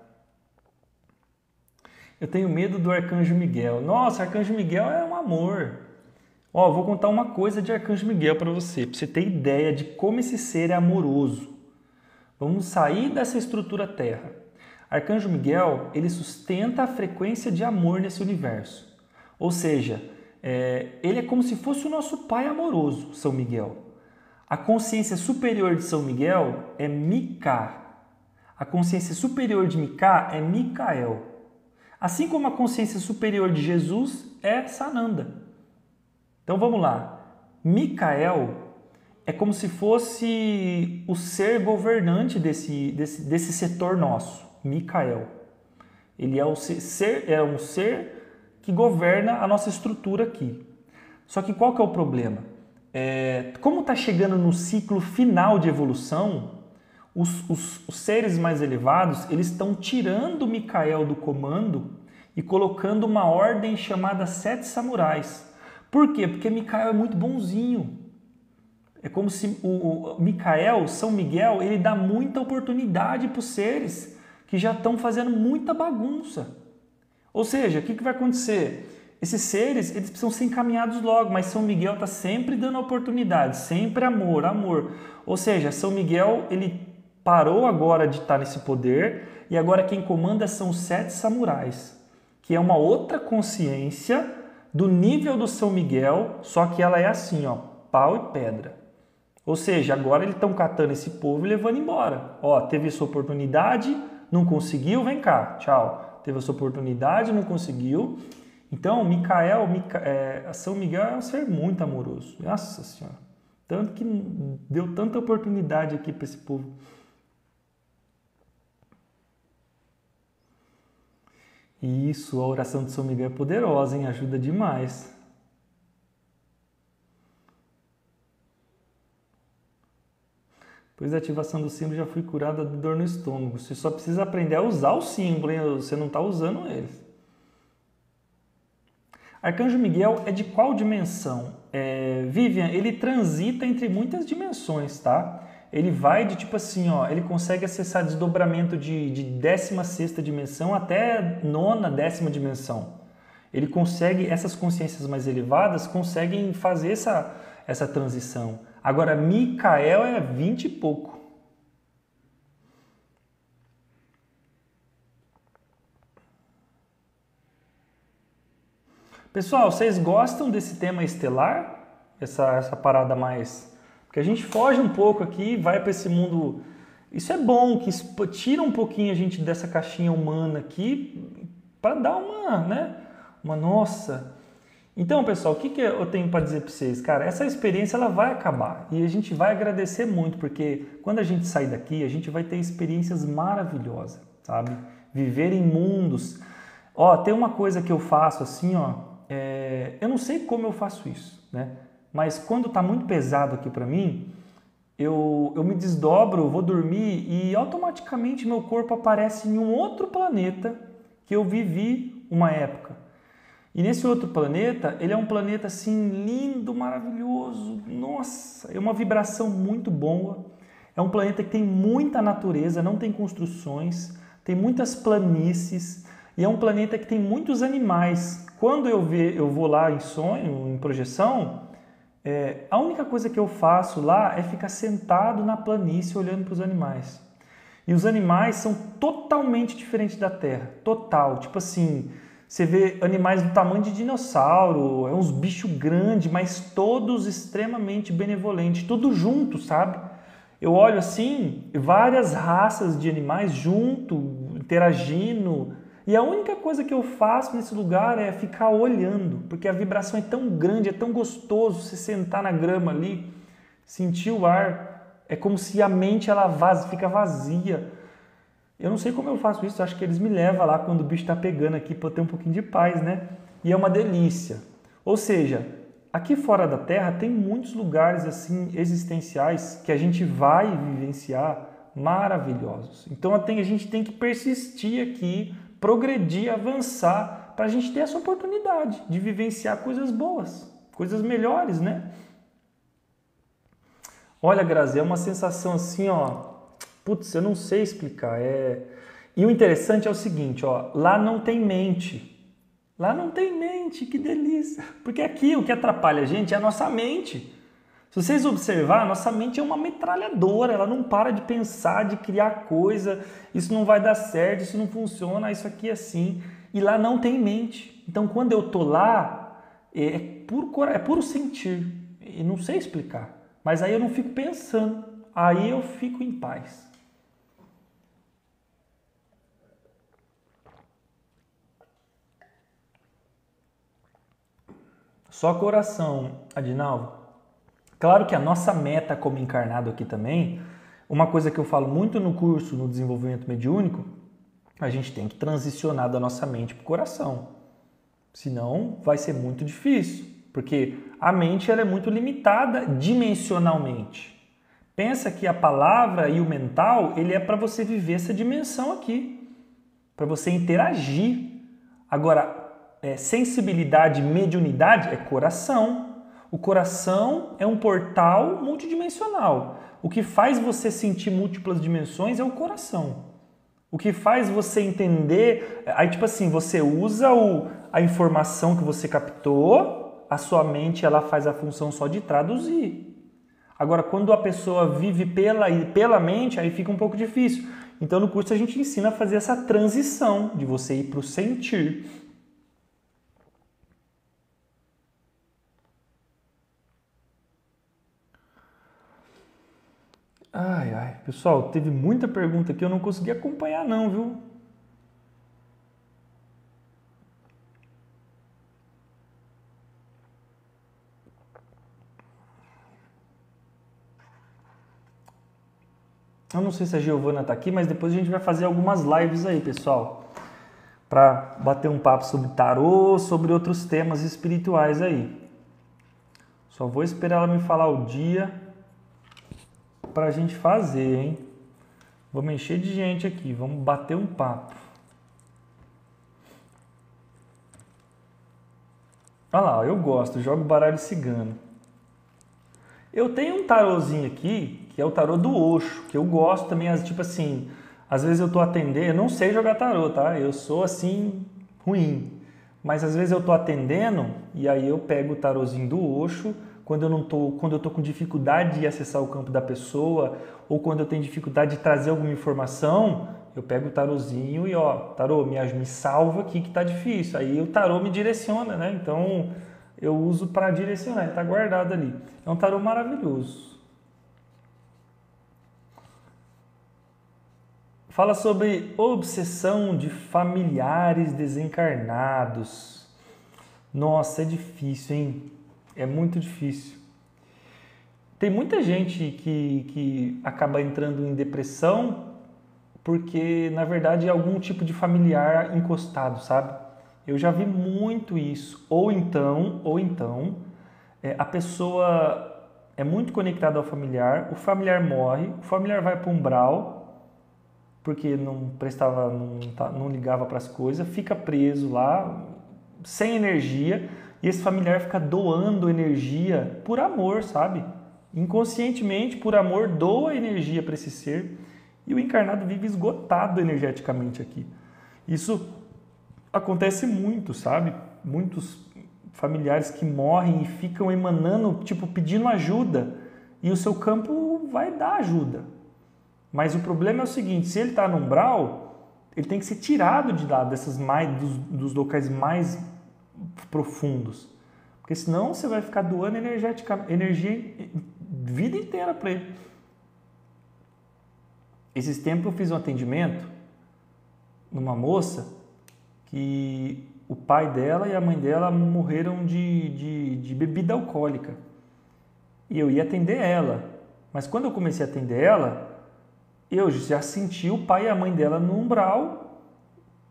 Eu tenho medo do Arcanjo Miguel. Nossa, Arcanjo Miguel é um amor. Ó, vou contar uma coisa de Arcanjo Miguel para você ter ideia de como esse ser é amoroso. Vamos sair dessa estrutura terra. Arcanjo Miguel, ele sustenta a frequência de amor nesse universo. Ou seja, ele é como se fosse o nosso pai amoroso, São Miguel. A consciência superior de São Miguel é Mika. A consciência superior de Mika é Micael. Assim como a consciência superior de Jesus é Sananda. Então vamos lá. Micael é como se fosse o ser governante desse setor nosso. Micael. Ele é um ser que governa a nossa estrutura aqui. Só que qual que é o problema? Como está chegando no ciclo final de evolução, os seres mais elevados eles estão tirando Micael do comando e colocando uma ordem chamada Sete Samurais. Por quê? Porque Micael é muito bonzinho. É como se o Micael, São Miguel, ele dá muita oportunidade para os seres que já estão fazendo muita bagunça. Ou seja, o que vai acontecer? Esses seres, eles precisam ser encaminhados logo, mas São Miguel está sempre dando oportunidade, sempre amor, amor. Ou seja, São Miguel, ele parou agora de estar nesse poder e agora quem comanda são os Sete Samurais, que é uma outra consciência do nível do São Miguel, só que ela é assim, ó, pau e pedra. Ou seja, agora eles estão catando esse povo e levando embora. Ó, teve sua oportunidade, não conseguiu, vem cá, tchau. Teve a sua oportunidade, não conseguiu. Então, São Miguel é um ser muito amoroso. Nossa Senhora. Tanto que deu tanta oportunidade aqui para esse povo. Isso, a oração de São Miguel é poderosa, hein? Ajuda demais. Depois da ativação do símbolo, já fui curada de dor no estômago. Você só precisa aprender a usar o símbolo, hein? Você não está usando ele. Arcanjo Miguel é de qual dimensão? Vivian, ele transita entre muitas dimensões, tá? Ele vai de tipo assim, ó, ele consegue acessar desdobramento de 16ª dimensão até 9ª, 10ª dimensão. Ele consegue, essas consciências mais elevadas conseguem fazer essa transição. Agora, Micael é 20 e pouco. Pessoal, vocês gostam desse tema estelar? Essa parada mais... Porque a gente foge um pouco aqui, vai para esse mundo... Isso é bom, que tira um pouquinho a gente dessa caixinha humana aqui para dar uma nossa... Então, pessoal, o que eu tenho para dizer para vocês? Cara, essa experiência ela vai acabar e a gente vai agradecer muito, porque quando a gente sair daqui, a gente vai ter experiências maravilhosas, sabe? Viver em mundos... Ó, tem uma coisa que eu faço assim, ó... eu não sei como eu faço isso, né? Mas quando está muito pesado aqui para mim, eu me desdobro, vou dormir e automaticamente meu corpo aparece em um outro planeta que eu vivi uma época. E nesse outro planeta, ele é um planeta assim lindo, maravilhoso, nossa, é uma vibração muito boa. É um planeta que tem muita natureza, não tem construções, tem muitas planícies e é um planeta que tem muitos animais. Quando eu vou lá em sonho, em projeção, a única coisa que eu faço lá é ficar sentado na planície olhando para os animais. E os animais são totalmente diferentes da Terra, total. Tipo assim, você vê animais do tamanho de dinossauro, é uns bichos grandes, mas todos extremamente benevolentes, tudo junto, sabe? Eu olho assim, várias raças de animais junto, interagindo, e a única coisa que eu faço nesse lugar é ficar olhando, porque a vibração é tão grande, é tão gostoso você sentar na grama ali, sentir o ar, é como se a mente ela fica vazia. Eu não sei como eu faço isso, acho que eles me levam lá quando o bicho está pegando aqui para ter um pouquinho de paz, né? E é uma delícia. Ou seja, aqui fora da Terra tem muitos lugares assim existenciais que a gente vai vivenciar maravilhosos. Então a gente tem que persistir aqui, progredir, avançar para a gente ter essa oportunidade de vivenciar coisas boas, coisas melhores, né? Olha, Grazi, é uma sensação assim, ó. Putz, eu não sei explicar. E o interessante é o seguinte, ó, lá não tem mente. Lá não tem mente, que delícia. Porque aqui o que atrapalha a gente é a nossa mente. Se vocês observar, a nossa mente é uma metralhadora, ela não para de pensar, de criar coisa, isso não vai dar certo, isso não funciona, isso aqui é assim. E lá não tem mente. Então quando eu tô lá, é puro sentir. E não sei explicar. Mas aí eu não fico pensando, aí eu fico em paz. Só coração, Adinaldo. Claro que a nossa meta como encarnado aqui também, uma coisa que eu falo muito no curso, no desenvolvimento mediúnico, a gente tem que transicionar da nossa mente para o coração. Senão vai ser muito difícil, porque a mente ela é muito limitada dimensionalmente. Pensa que a palavra e o mental, ele é para você viver essa dimensão aqui, para você interagir. Agora, sensibilidade, mediunidade é coração. O coração é um portal multidimensional. O que faz você sentir múltiplas dimensões é o coração. O que faz você entender, aí tipo assim, você usa a informação que você captou, a sua mente ela faz a função só de traduzir. Agora, quando a pessoa vive pela mente, aí fica um pouco difícil. Então, no curso a gente ensina a fazer essa transição de você ir para o sentir. Ai, pessoal, teve muita pergunta que eu não consegui acompanhar não, viu? Eu não sei se a Giovana tá aqui, mas depois a gente vai fazer algumas lives aí, pessoal, para bater um papo sobre tarô, sobre outros temas espirituais aí. Só vou esperar ela me falar o dia pra gente fazer, hein? Vamos encher de gente aqui, vamos bater um papo. Olha lá, eu gosto, jogo baralho cigano. Eu tenho um tarozinho aqui, que é o tarô do Osho, que eu gosto também, tipo assim, às vezes eu tô atendendo, eu não sei jogar tarô, tá? Eu sou assim, ruim. Mas às vezes eu tô atendendo e aí eu pego o tarozinho do Osho, quando eu tô com dificuldade de acessar o campo da pessoa, ou quando eu tenho dificuldade de trazer alguma informação, eu pego o tarozinho e ó, tarô, me salva aqui que tá difícil. Aí o tarô me direciona, né? Então eu uso para direcionar, ele tá guardado ali. É um tarô maravilhoso. Fala sobre obsessão de familiares desencarnados. Nossa, é difícil, hein? É muito difícil. Tem muita gente que acaba entrando em depressão porque, na verdade, é algum tipo de familiar encostado, sabe? Eu já vi muito isso. Ou então, a pessoa é muito conectada ao familiar, o familiar morre, o familiar vai para um umbral, porque não ligava para as coisas, fica preso lá, sem energia, e esse familiar fica doando energia por amor, sabe? Inconscientemente, por amor, doa energia para esse ser, e o encarnado vive esgotado energeticamente aqui. Isso acontece muito, sabe? Muitos familiares que morrem e ficam emanando, tipo, pedindo ajuda, e o seu campo vai dar ajuda. Mas o problema é o seguinte, se ele está no umbral, ele tem que ser tirado de lá, dos locais mais profundos. Porque senão você vai ficar doando energia vida inteira para ele. Esses tempos eu fiz um atendimento numa moça que o pai dela e a mãe dela morreram de bebida alcoólica. E eu ia atender ela. Mas quando eu comecei a atender ela, eu já senti o pai e a mãe dela no umbral,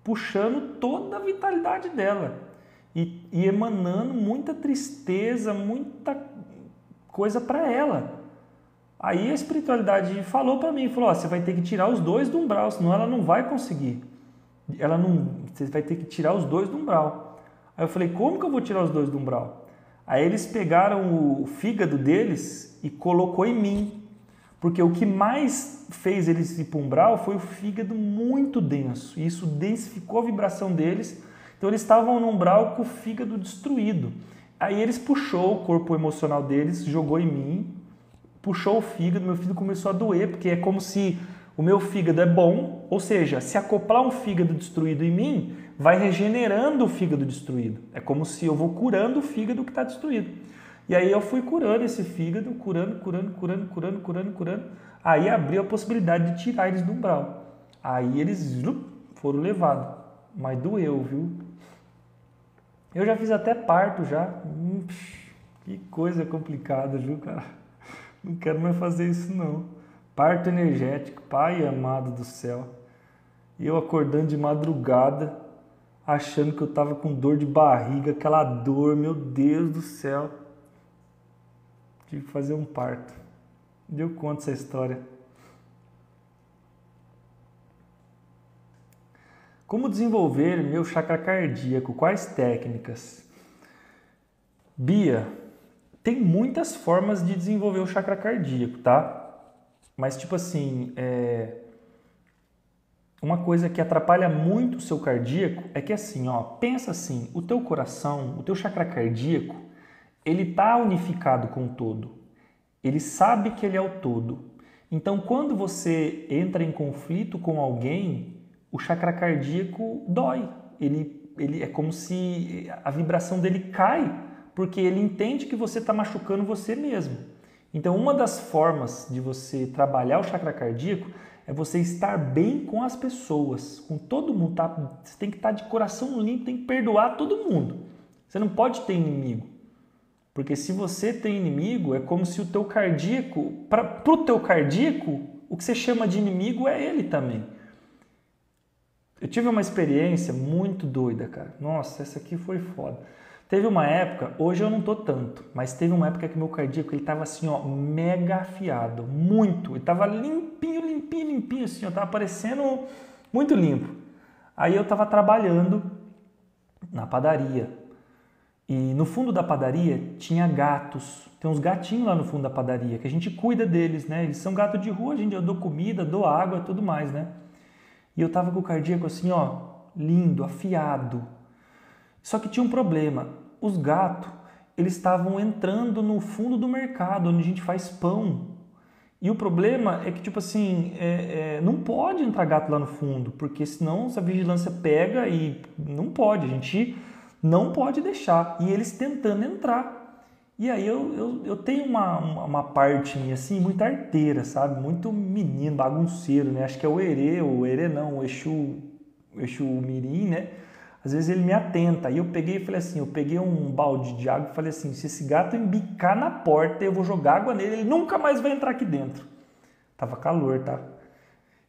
puxando toda a vitalidade dela. E emanando muita tristeza, muita coisa para ela. Aí a espiritualidade falou para mim, falou, você vai ter que tirar os dois do umbral, senão ela não vai conseguir. Você vai ter que tirar os dois do umbral. Aí eu falei, como que eu vou tirar os dois do umbral? Aí eles pegaram o fígado deles e colocou em mim. Porque o que mais fez eles ir para o umbral foi o fígado muito denso. E isso densificou a vibração deles. Então eles estavam no umbral com o fígado destruído. Aí eles puxou o corpo emocional deles, jogou em mim, puxou o fígado, meu fígado começou a doer, porque é como se o meu fígado é bom, ou seja, se acoplar um fígado destruído em mim, vai regenerando o fígado destruído. É como se eu vou curando o fígado que está destruído. E aí eu fui curando esse fígado, curando. Aí abriu a possibilidade de tirar eles do umbral. Aí eles foram levados. Mas doeu, viu? Eu já fiz até parto já. Que coisa complicada, viu, cara? Não quero mais fazer isso, não. Parto energético, pai amado do céu. Eu acordando de madrugada, achando que eu tava com dor de barriga, aquela dor, meu Deus do céu. Tive que fazer um parto. Eu conto essa história. Como desenvolver meu chakra cardíaco? Quais técnicas? Bia, tem muitas formas de desenvolver o chakra cardíaco, tá? Mas tipo assim, uma coisa que atrapalha muito o seu cardíaco é que assim, ó, pensa assim, o teu coração, o teu chakra cardíaco, ele tá unificado com o todo. Ele sabe que ele é o todo. Então, quando você entra em conflito com alguém, o chakra cardíaco dói. Ele é como se a vibração dele cai, porque ele entende que você está machucando você mesmo. Então, uma das formas de você trabalhar o chakra cardíaco é você estar bem com as pessoas, com todo mundo. Tá? Você tem que estar de coração limpo, tem que perdoar todo mundo. Você não pode ter inimigo. Porque se você tem inimigo, é como se o teu cardíaco, para o teu cardíaco, o que você chama de inimigo é ele também. Eu tive uma experiência muito doida, cara. Nossa, essa aqui foi foda. Teve uma época, hoje eu não tô tanto, mas teve uma época que meu cardíaco, ele tava assim, ó, mega afiado, muito. Ele tava limpinho, assim, ó, tava parecendo muito limpo. Aí eu tava trabalhando na padaria. E no fundo da padaria tinha gatos. Tem uns gatinhos lá no fundo da padaria, que a gente cuida deles, né? Eles são gatos de rua, eu dou comida, dou água e tudo mais, né? E eu tava com o cardíaco assim, ó, lindo, afiado. Só que tinha um problema. Os gatos, eles estavam entrando no fundo do mercado, onde a gente faz pão. E o problema é que, tipo assim, não pode entrar gato lá no fundo, porque senão a vigilância pega e não pode, a gente não pode deixar. E eles tentando entrar. E aí eu tenho uma parte minha, assim, muito arteira, sabe? Muito menino, bagunceiro, né? Acho que é o Exu Mirim, né? Às vezes ele me atenta. Aí eu peguei e falei assim, eu peguei um balde de água e falei assim, se esse gato embicar na porta, eu vou jogar água nele, ele nunca mais vai entrar aqui dentro. Tava calor, tá?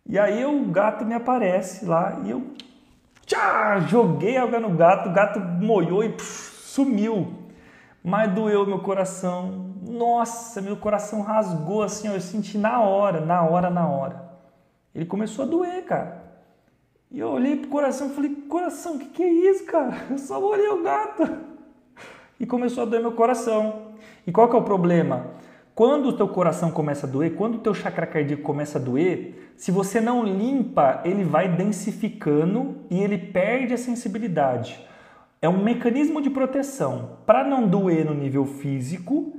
E aí o gato me aparece lá e eu joguei água no gato, o gato molhou e sumiu. Mas doeu meu coração. Nossa, meu coração rasgou assim, eu senti na hora. Ele começou a doer, cara. E eu olhei pro coração e falei, coração, o que é isso, cara? Eu só olhei o gato. E começou a doer meu coração. E qual que é o problema? Quando o teu coração começa a doer, quando o teu chakra cardíaco começa a doer, se você não limpa, ele vai densificando e ele perde a sensibilidade. É um mecanismo de proteção. Para não doer no nível físico,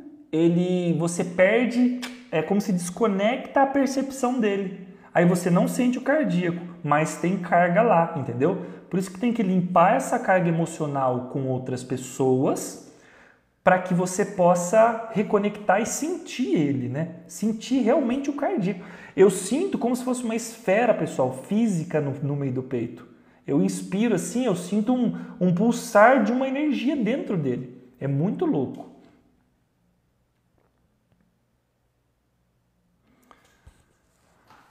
você perde, é como se desconecta a percepção dele. Aí você não sente o cardíaco, mas tem carga lá, entendeu? Por isso que tem que limpar essa carga emocional com outras pessoas para que você possa reconectar e sentir ele, né? Sentir realmente o cardíaco. Eu sinto como se fosse uma esfera, pessoal, física no meio do peito. Eu inspiro assim, eu sinto um pulsar de uma energia dentro dele. É muito louco.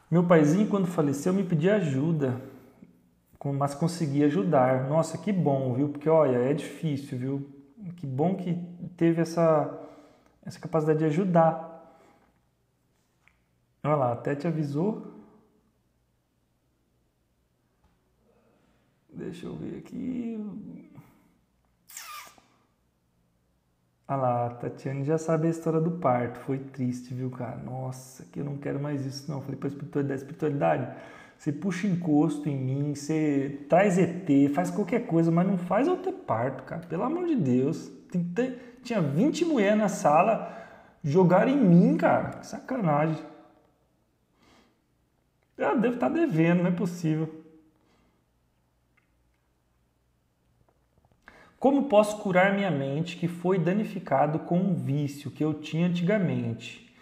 Meu paizinho, quando faleceu, me pedia ajuda, mas consegui ajudar. Nossa, que bom, viu? Porque, olha, é difícil, viu? Que bom que teve essa capacidade de ajudar. Olha lá, até te avisou. Deixa eu ver aqui. Olha lá, a Tatiane já sabe a história do parto. Foi triste, viu, cara? Nossa, que eu não quero mais isso, não. Falei pra espiritualidade, você puxa encosto em mim, você traz ET, faz qualquer coisa, mas não faz eu ter parto, cara. Pelo amor de Deus. Tinha 20 mulheres na sala, jogaram em mim, cara. Que sacanagem. Eu devo estar devendo, não é possível. Como posso curar minha mente que foi danificado com um vício que eu tinha antigamente?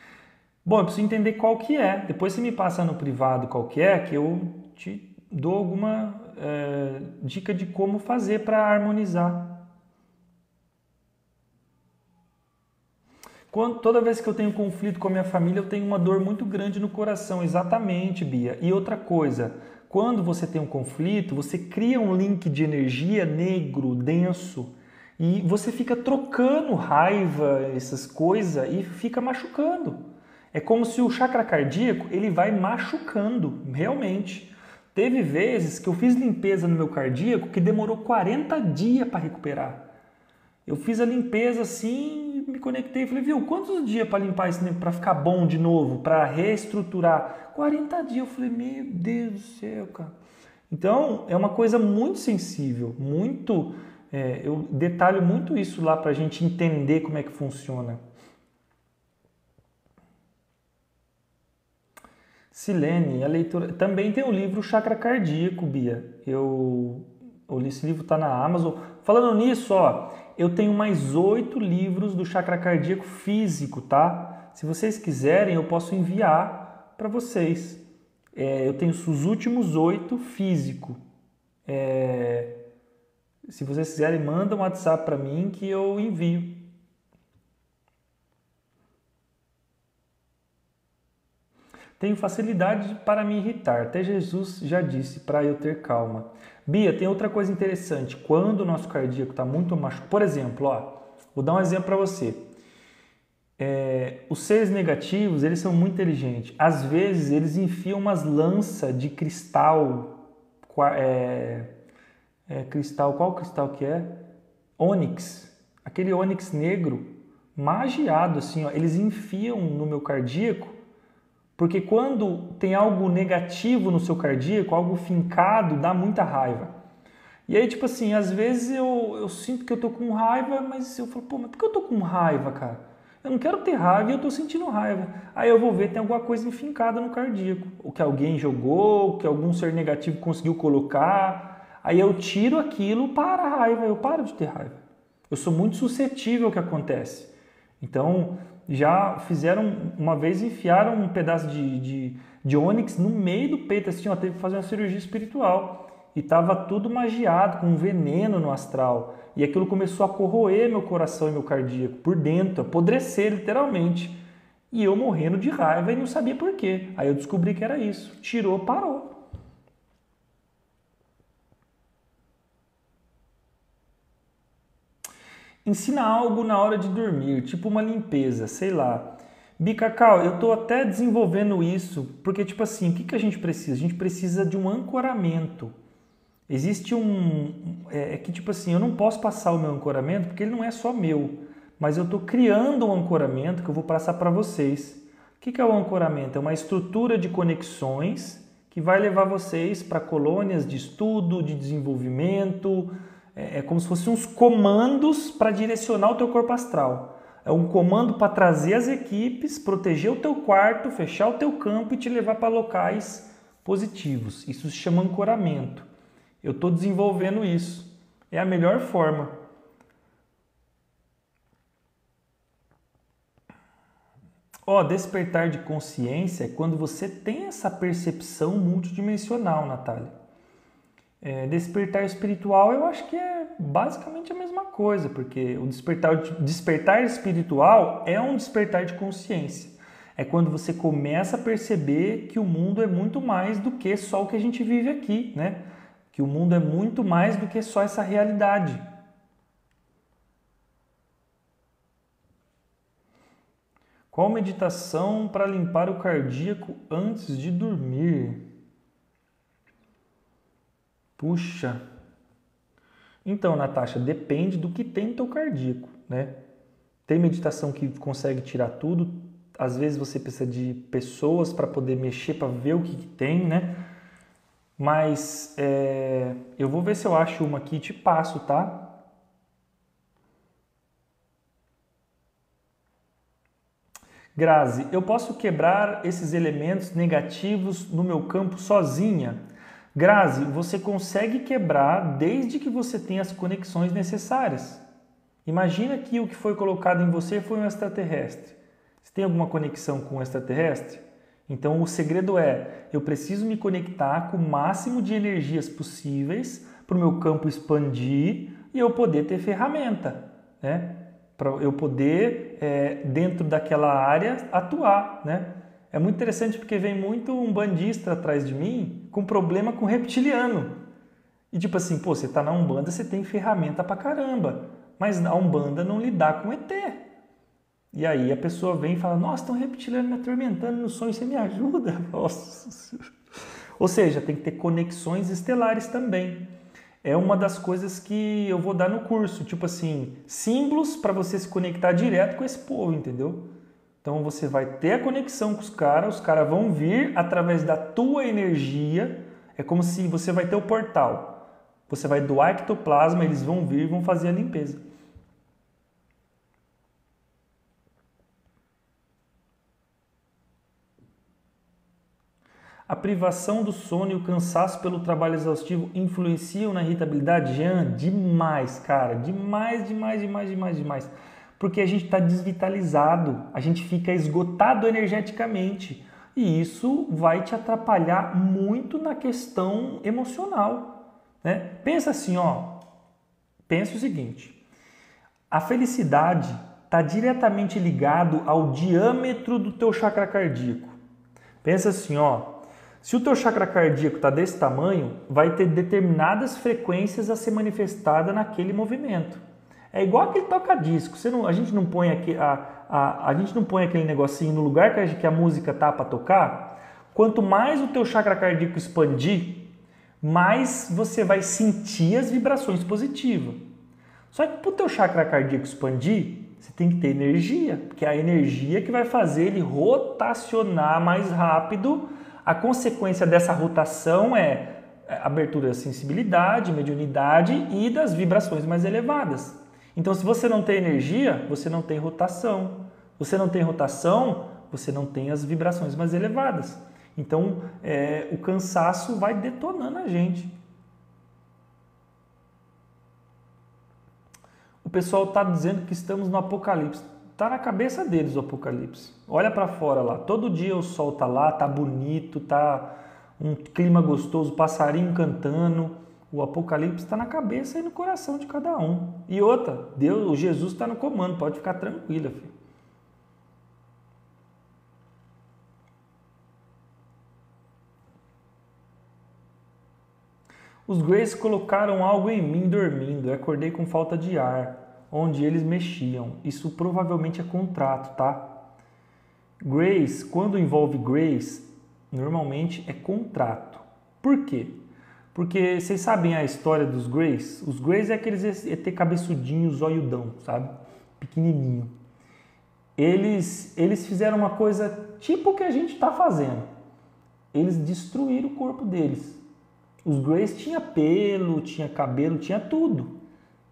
Bom, eu preciso entender qual que é. Depois você me passa no privado qual que é, que eu te dou alguma dica de como fazer para harmonizar. Toda vez que eu tenho conflito com a minha família, eu tenho uma dor muito grande no coração. Exatamente, Bia. E outra coisa, quando você tem um conflito, você cria um link de energia negro, denso, e você fica trocando raiva, essas coisas, e fica machucando. É como se o chakra cardíaco, ele vai machucando, realmente. Teve vezes que eu fiz limpeza no meu cardíaco que demorou 40 dias para recuperar. Eu fiz a limpeza assim, me conectei e falei, viu, quantos dias para limpar isso, para ficar bom de novo, para reestruturar? 40 dias. Eu falei, meu Deus do céu, cara. Então, é uma coisa muito sensível, muito... eu detalho muito isso lá para a gente entender como é que funciona. Silene, a leitura... Também tem o livro Chakra Cardíaco, Bia. Eu li esse livro, tá na Amazon. Falando nisso, ó, eu tenho mais 8 livros do chakra cardíaco físico, tá? Se vocês quiserem, eu posso enviar para vocês. Eu tenho os últimos 8 físico. Se vocês quiserem, manda um WhatsApp para mim que eu envio. Tenho facilidade para me irritar. Até Jesus já disse para eu ter calma. Bia, tem outra coisa interessante. Quando o nosso cardíaco está muito machucado... Por exemplo, ó, vou dar um exemplo para você. Os seres negativos, eles são muito inteligentes. Às vezes, eles enfiam umas lanças de cristal. Cristal, qual cristal que é? Ônix. Aquele ônix negro, magiado, assim, ó, eles enfiam no meu cardíaco. Porque quando tem algo negativo no seu cardíaco, algo fincado, dá muita raiva. E aí, tipo assim, às vezes eu sinto que eu tô com raiva, mas eu falo, pô, mas por que eu tô com raiva, cara? Eu não quero ter raiva e eu tô sentindo raiva. Aí eu vou ver, tem alguma coisa enfincada no cardíaco. O que alguém jogou, o que algum ser negativo conseguiu colocar. Aí eu tiro aquilo, para a raiva, eu paro de ter raiva. Eu sou muito suscetível ao que acontece. Então... Já fizeram, uma vez enfiaram um pedaço de ônix no meio do peito, assim, ó, teve que fazer uma cirurgia espiritual. E tava tudo magiado, com um veneno no astral. E aquilo começou a corroer meu coração e meu cardíaco por dentro, apodrecer literalmente. E eu morrendo de raiva e não sabia por quê. Aí eu descobri que era isso. Tirou, parou. Ensina algo na hora de dormir, tipo uma limpeza, sei lá. Bicacau, eu tô até desenvolvendo isso, porque tipo assim, o que a gente precisa? A gente precisa de um ancoramento. Existe que tipo assim, eu não posso passar o meu ancoramento porque ele não é só meu, mas eu tô criando um ancoramento que eu vou passar para vocês. O que é o ancoramento? É uma estrutura de conexões que vai levar vocês para colônias de estudo, de desenvolvimento. É como se fossem uns comandos para direcionar o teu corpo astral. É um comando para trazer as equipes, proteger o teu quarto, fechar o teu campo e te levar para locais positivos. Isso se chama ancoramento. Eu estou desenvolvendo isso. É a melhor forma. Despertar de consciência é quando você tem essa percepção multidimensional, Natália. Despertar espiritual eu acho que é basicamente a mesma coisa, porque o despertar espiritual é um despertar de consciência. É quando você começa a perceber que o mundo é muito mais do que só o que a gente vive aqui, né? Que o mundo é muito mais do que só essa realidade. Qual meditação para limpar o cardíaco antes de dormir? Puxa. Então, Natasha, depende do que tem no teu cardíaco, né? Tem meditação que consegue tirar tudo. Às vezes você precisa de pessoas para poder mexer, para ver o que tem, né? Mas eu vou ver se eu acho uma aqui e te passo, tá? Grazi, eu posso quebrar esses elementos negativos no meu campo sozinha? Grazi, você consegue quebrar desde que você tenha as conexões necessárias. Imagina que o que foi colocado em você foi um extraterrestre. Você tem alguma conexão com o extraterrestre? Então o segredo é, eu preciso me conectar com o máximo de energias possíveis para o meu campo expandir e eu poder ter ferramenta, né? Para eu poder, dentro daquela área, atuar, né? É muito interessante porque vem muito um bandista atrás de mim com problema com reptiliano. E tipo assim, pô, você tá na Umbanda, você tem ferramenta pra caramba, mas a Umbanda não lidar com ET. E aí a pessoa vem e fala, nossa, tem um reptiliano me atormentando no sonho, você me ajuda? Nossa. Ou seja, tem que ter conexões estelares também. É uma das coisas que eu vou dar no curso, tipo assim, símbolos para você se conectar direto com esse povo, entendeu? Então você vai ter a conexão com os caras vão vir através da tua energia, é como se você vai ter o portal. Você vai doar ectoplasma, eles vão vir e vão fazer a limpeza. A privação do sono e o cansaço pelo trabalho exaustivo influenciam na irritabilidade? Jean, demais, cara. Demais. Porque a gente está desvitalizado, a gente fica esgotado energeticamente. E isso vai te atrapalhar muito na questão emocional, né? Pensa assim, pensa o seguinte. A felicidade está diretamente ligado ao diâmetro do teu chakra cardíaco. Pensa assim, se o teu chakra cardíaco está desse tamanho, vai ter determinadas frequências a ser manifestada naquele movimento. É igual aquele toca-disco. A gente não põe aquele negocinho no lugar que a música tá para tocar. Quanto mais o teu chakra cardíaco expandir, mais você vai sentir as vibrações positivas. Só que para o teu chakra cardíaco expandir, você tem que ter energia, porque é a energia que vai fazer ele rotacionar mais rápido. A consequência dessa rotação é abertura da sensibilidade, mediunidade e das vibrações mais elevadas. Então, se você não tem energia, você não tem rotação. Você não tem rotação, você não tem as vibrações mais elevadas. Então, o cansaço vai detonando a gente. O pessoal está dizendo que estamos no apocalipse. Está na cabeça deles o apocalipse. Olha para fora lá. Todo dia o sol está lá, está bonito, está um clima gostoso, passarinho cantando. O apocalipse está na cabeça e no coração de cada um. E outra, o Jesus está no comando, pode ficar tranquila, filho. Os Grays colocaram algo em mim dormindo. Eu acordei com falta de ar, onde eles mexiam. Isso provavelmente é contrato, tá? Grays, quando envolve Grays, normalmente é contrato. Por quê? Porque vocês sabem a história dos Grays? Os Grays é aqueles ET cabeçudinhos, zoiudão, sabe? Pequenininho. Eles fizeram uma coisa tipo o que a gente está fazendo. Eles destruíram o corpo deles. Os Grays tinha pelo, tinha cabelo, tinha tudo.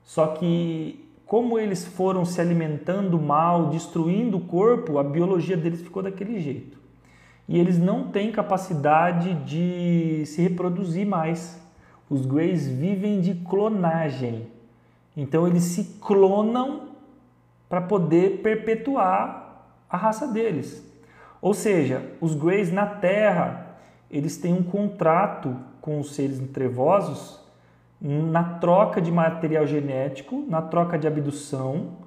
Só que como eles foram se alimentando mal, destruindo o corpo, a biologia deles ficou daquele jeito. e eles não têm capacidade de se reproduzir mais. Os Greys vivem de clonagem. Então eles se clonam para poder perpetuar a raça deles. Ou seja, os Greys na Terra, eles têm um contrato com os seres trevosos na troca de material genético, na troca de abdução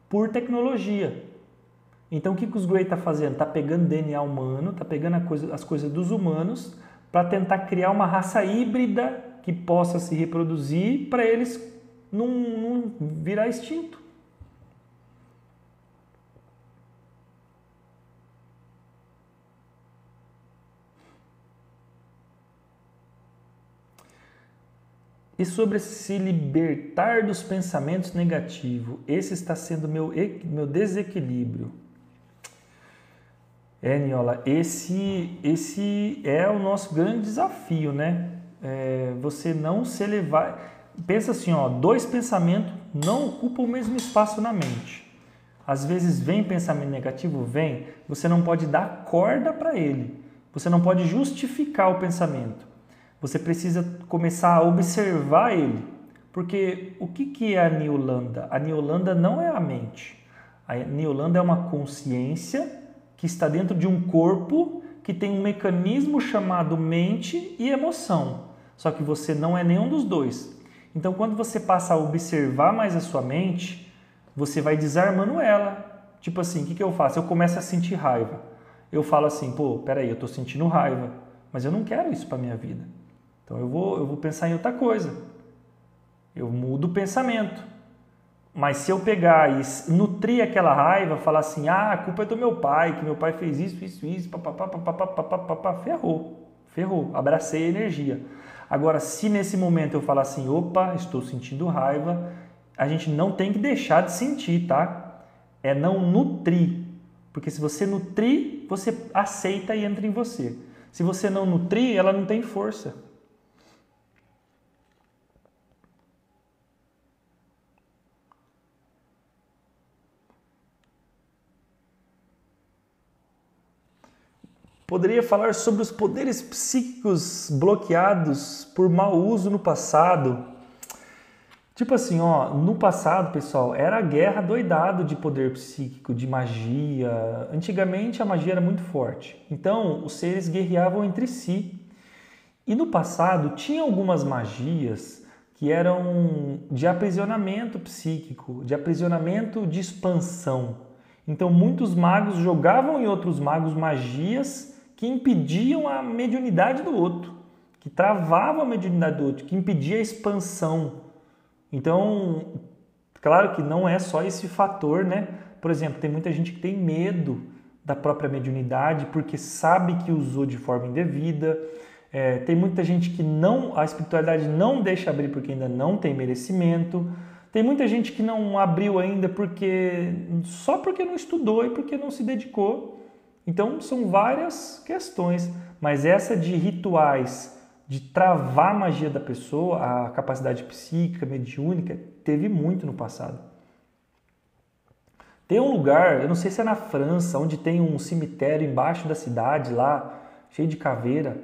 por tecnologia. Então o que os Grey está fazendo? Está pegando DNA humano, está pegando as coisas dos humanos para tentar criar uma raça híbrida que possa se reproduzir para eles não virar extinto. E sobre se libertar dos pensamentos negativos, esse está sendo meu desequilíbrio. Niola, esse é o nosso grande desafio, né? Você não se elevar. Pensa assim, ó, 2 pensamentos não ocupam o mesmo espaço na mente. Às vezes vem pensamento negativo, vem, você não pode dar corda para ele. Você não pode justificar o pensamento. Você precisa começar a observar ele. Porque o que é a Niolanda? A Niolanda não é a mente. A Niolanda é uma consciência que está dentro de um corpo que tem um mecanismo chamado mente e emoção. Só que você não é nenhum dos dois. Então, quando você passa a observar mais a sua mente, você vai desarmando ela. Tipo assim, o que eu faço? Eu começo a sentir raiva. Eu falo assim, pô, peraí, eu estou sentindo raiva, mas eu não quero isso para minha vida. Então, eu vou pensar em outra coisa. Eu mudo o pensamento. Mas se eu pegar e nutrir aquela raiva, falar assim, a culpa é do meu pai, que meu pai fez isso, papapá, ferrou, abracei a energia. Agora, se nesse momento eu falar assim, opa, estou sentindo raiva, a gente não tem que deixar de sentir, tá? É não nutrir, porque se você nutrir, você aceita e entra em você. Se você não nutrir, ela não tem força. Poderia falar sobre os poderes psíquicos bloqueados por mau uso no passado. Tipo assim, ó, no passado, pessoal, era a guerra doidado de poder psíquico, de magia. Antigamente a magia era muito forte. Então, os seres guerreavam entre si. E no passado tinha algumas magias que eram de aprisionamento psíquico, de aprisionamento de expansão. Então, muitos magos jogavam em outros magos magias que impediam a mediunidade do outro, que travavam a mediunidade do outro, que impedia a expansão. Então, claro que não é só esse fator, né? Por exemplo, tem muita gente que tem medo da própria mediunidade porque sabe que usou de forma indevida. Tem muita gente que a espiritualidade não deixa abrir porque ainda não tem merecimento. Tem muita gente que não abriu ainda só porque não estudou e porque não se dedicou. Então, são várias questões, mas essa de rituais, de travar a magia da pessoa, a capacidade psíquica, mediúnica, teve muito no passado. Tem um lugar, eu não sei se é na França, onde tem um cemitério embaixo da cidade lá, cheio de caveira.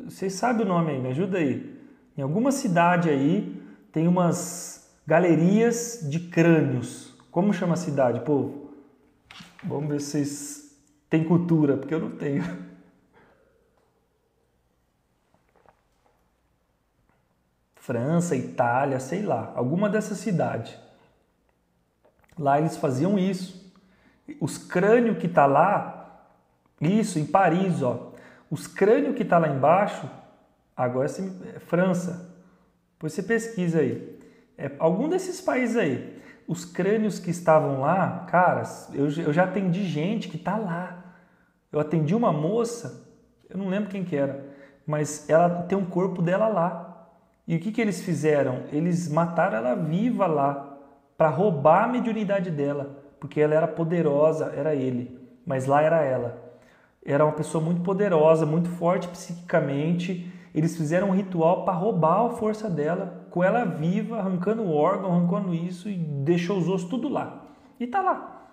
Vocês sabem o nome aí, me ajuda aí. Em alguma cidade aí tem umas galerias de crânios. Como chama a cidade, povo? Vamos ver se vocês têm cultura, porque eu não tenho. França, Itália, sei lá, alguma dessas cidades. Lá eles faziam isso. Os crânios que tá lá, isso, em Paris, ó. Os crânios que tá lá embaixo, agora é França. Depois você pesquisa aí. Algum desses países aí. Os crânios que estavam lá, caras, eu já atendi gente que tá lá. Eu atendi uma moça, eu não lembro quem que era, mas ela tem um corpo dela lá. E o que eles fizeram? Eles mataram ela viva lá, para roubar a mediunidade dela, porque ela era poderosa, era ele, mas lá era ela. Era uma pessoa muito poderosa, muito forte psiquicamente. Eles fizeram um ritual para roubar a força dela, com ela viva, arrancando o órgão, arrancando isso e deixou os ossos tudo lá. E tá lá.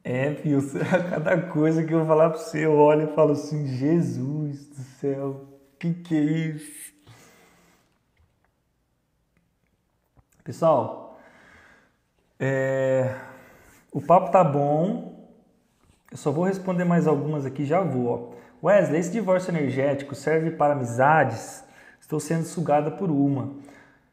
É, filho, a cada coisa que eu falar pra você, eu olho e falo assim, Jesus do céu, que é isso? Pessoal, o papo tá bom, eu só vou responder mais algumas aqui, já vou. Ó. Wesley, esse divórcio energético serve para amizades? Estou sendo sugada por uma.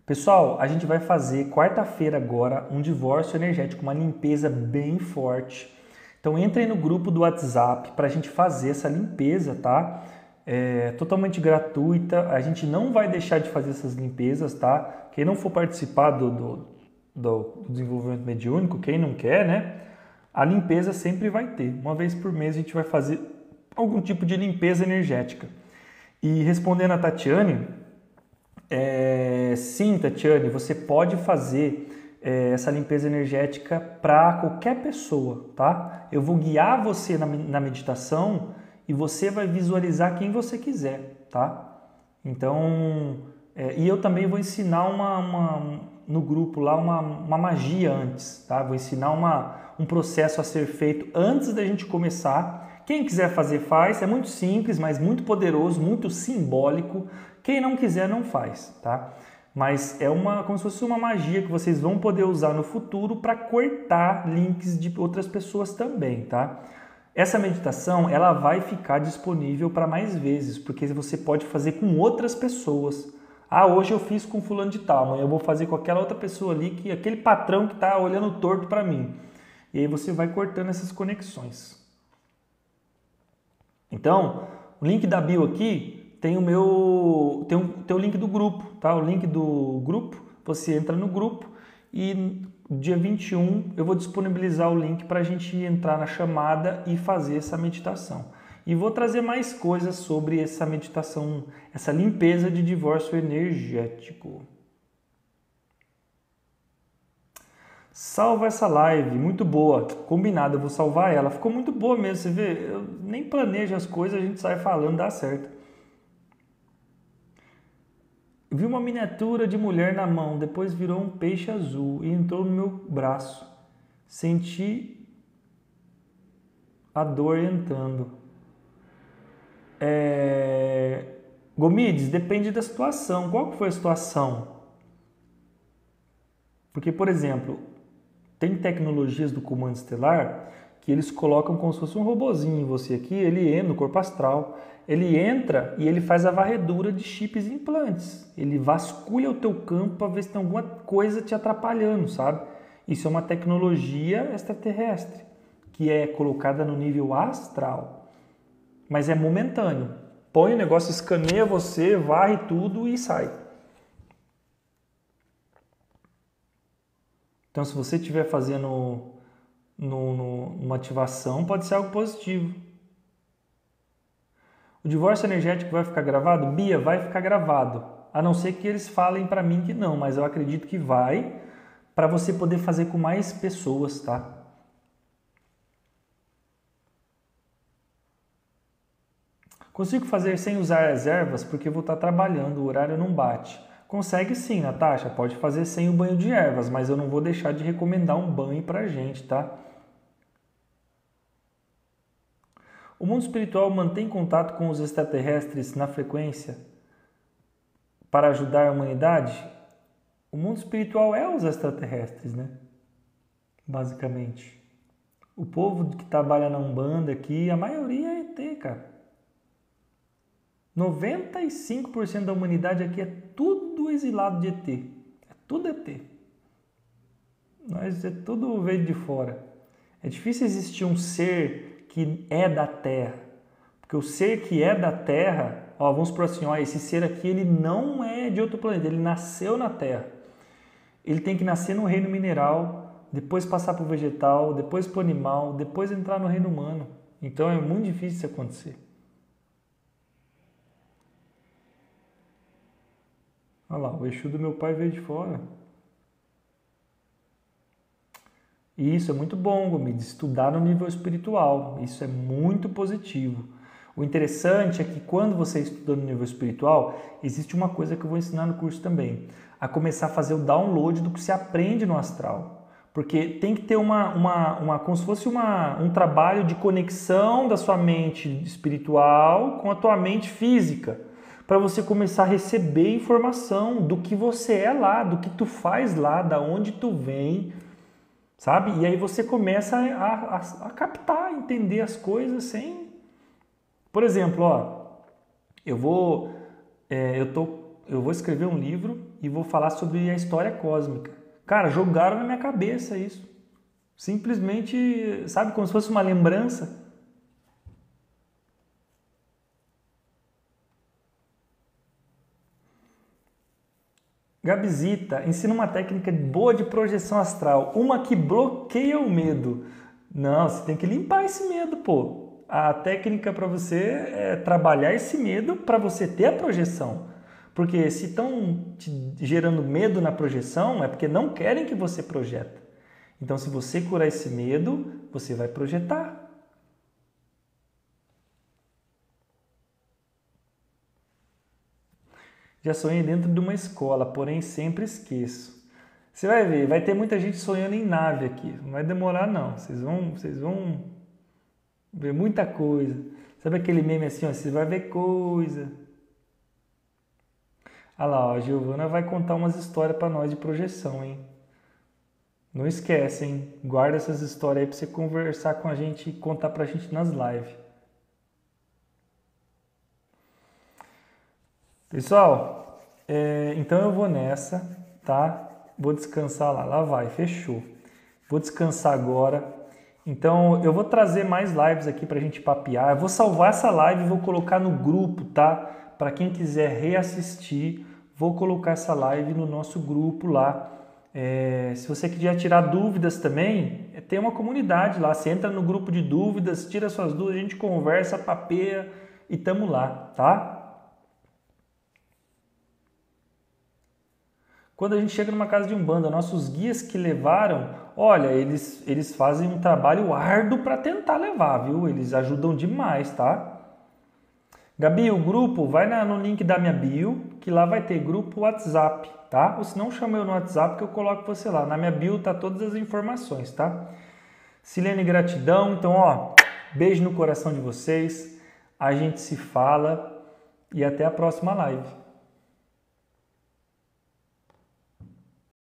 Pessoal, a gente vai fazer quarta-feira agora um divórcio energético, uma limpeza bem forte. Então entrem no grupo do WhatsApp para a gente fazer essa limpeza, tá? É totalmente gratuita, a gente não vai deixar de fazer essas limpezas, tá? Quem não for participar do desenvolvimento mediúnico, quem não quer, né? A limpeza sempre vai ter. Uma vez por mês a gente vai fazer algum tipo de limpeza energética. E respondendo a Tatiane, sim, Tatiane, você pode fazer essa limpeza energética para qualquer pessoa, tá? Eu vou guiar você na meditação e você vai visualizar quem você quiser, tá? Então, e eu também vou ensinar no grupo lá uma magia antes, tá? Vou ensinar um processo a ser feito antes da gente começar. Quem quiser fazer, faz. É muito simples, mas muito poderoso, muito simbólico. Quem não quiser, não faz, tá? Mas é como se fosse uma magia que vocês vão poder usar no futuro para cortar links de outras pessoas também, tá? Essa meditação, ela vai ficar disponível para mais vezes, porque você pode fazer com outras pessoas. Ah, hoje eu fiz com fulano de tal, amanhã eu vou fazer com aquela outra pessoa ali, aquele patrão que está olhando torto para mim. E aí você vai cortando essas conexões. Então, o link da bio aqui tem tem o link do grupo, tá? O link do grupo, você entra no grupo e dia 21 eu vou disponibilizar o link para a gente entrar na chamada e fazer essa meditação. E vou trazer mais coisas sobre essa meditação, essa limpeza de divórcio energético. Salva essa live, muito boa, combinado, eu vou salvar ela, ficou muito boa mesmo, você vê, eu nem planejo as coisas, a gente sai falando, dá certo. Vi uma miniatura de mulher na mão, depois virou um peixe azul e entrou no meu braço, senti a dor entrando. Gomides, depende da situação, qual que foi a situação? Porque, por exemplo, tem tecnologias do comando estelar que eles colocam como se fosse um robozinho em você aqui, ele entra no corpo astral, ele entra e ele faz a varredura de chips e implantes. Ele vasculha o teu campo para ver se tem alguma coisa te atrapalhando, sabe? Isso é uma tecnologia extraterrestre, que é colocada no nível astral, mas é momentâneo. Põe o negócio, escaneia você, varre tudo e sai. Então, se você estiver fazendo uma ativação, pode ser algo positivo. O divórcio energético vai ficar gravado? Bia, vai ficar gravado. A não ser que eles falem para mim que não, mas eu acredito que vai, para você poder fazer com mais pessoas, tá? Consigo fazer sem usar as ervas porque vou estar trabalhando, o horário não bate. Consegue sim, Natasha, pode fazer sem o banho de ervas, mas eu não vou deixar de recomendar um banho pra gente, tá? O mundo espiritual mantém contato com os extraterrestres na frequência para ajudar a humanidade? O mundo espiritual é os extraterrestres, né? Basicamente. O povo que trabalha na Umbanda aqui, a maioria é ET, cara. 95% da humanidade aqui é tudo exilado de ET. É tudo ET. Nós é tudo veio de fora. É difícil existir um ser que é da Terra. Porque o ser que é da Terra, vamos por assim, esse ser aqui ele não é de outro planeta, ele nasceu na Terra. Ele tem que nascer no reino mineral, depois passar para o vegetal, depois para o animal, depois entrar no reino humano. Então é muito difícil isso acontecer. Olha lá, o Exu do meu pai veio de fora. E isso é muito bom, Gomes, estudar no nível espiritual. Isso é muito positivo. O interessante é que quando você estuda no nível espiritual, existe uma coisa que eu vou ensinar no curso também. A começar a fazer o download do que se aprende no astral. Porque tem que ter como se fosse um trabalho de conexão da sua mente espiritual com a tua mente física, para você começar a receber informação do que você é lá, do que tu faz lá, da onde tu vem, sabe? E aí você começa a captar, entender as coisas sem... Por exemplo, ó, eu vou escrever um livro e vou falar sobre a história cósmica. Cara, jogaram na minha cabeça isso. Simplesmente, sabe, como se fosse uma lembrança. Gabizita, ensina uma técnica boa de projeção astral, uma que bloqueia o medo. Não, você tem que limpar esse medo, pô. A técnica para você é trabalhar esse medo para você ter a projeção. Porque se estão te gerando medo na projeção, é porque não querem que você projeta. Então, se você curar esse medo, você vai projetar. Já sonhei dentro de uma escola, porém sempre esqueço. Você vai ver, vai ter muita gente sonhando em nave aqui. Não vai demorar não, vocês vão ver muita coisa. Sabe aquele meme assim, ó, você vai ver coisa. Ah lá, ó, a Giovana vai contar umas histórias para nós de projeção, hein? Não esquece, hein? Guarda essas histórias aí para você conversar com a gente e contar pra gente nas lives. Pessoal, então eu vou nessa, tá? Vou descansar lá. Lá vai, fechou. Vou descansar agora. Então eu vou trazer mais lives aqui pra gente papear. Eu vou salvar essa live e vou colocar no grupo, tá? Para quem quiser reassistir, vou colocar essa live no nosso grupo lá. Se você quiser tirar dúvidas também, tem uma comunidade lá. Você entra no grupo de dúvidas, tira suas dúvidas, a gente conversa, papeia e tamo lá, tá? Quando a gente chega numa casa de umbanda, nossos guias que levaram, olha, eles fazem um trabalho árduo para tentar levar, viu? Eles ajudam demais, tá? Gabi, o grupo, vai no link da minha bio, que lá vai ter grupo WhatsApp, tá? Ou se não, chama eu no WhatsApp que eu coloco você lá. Na minha bio tá todas as informações, tá? Silene, gratidão. Então, ó, beijo no coração de vocês. A gente se fala e até a próxima live.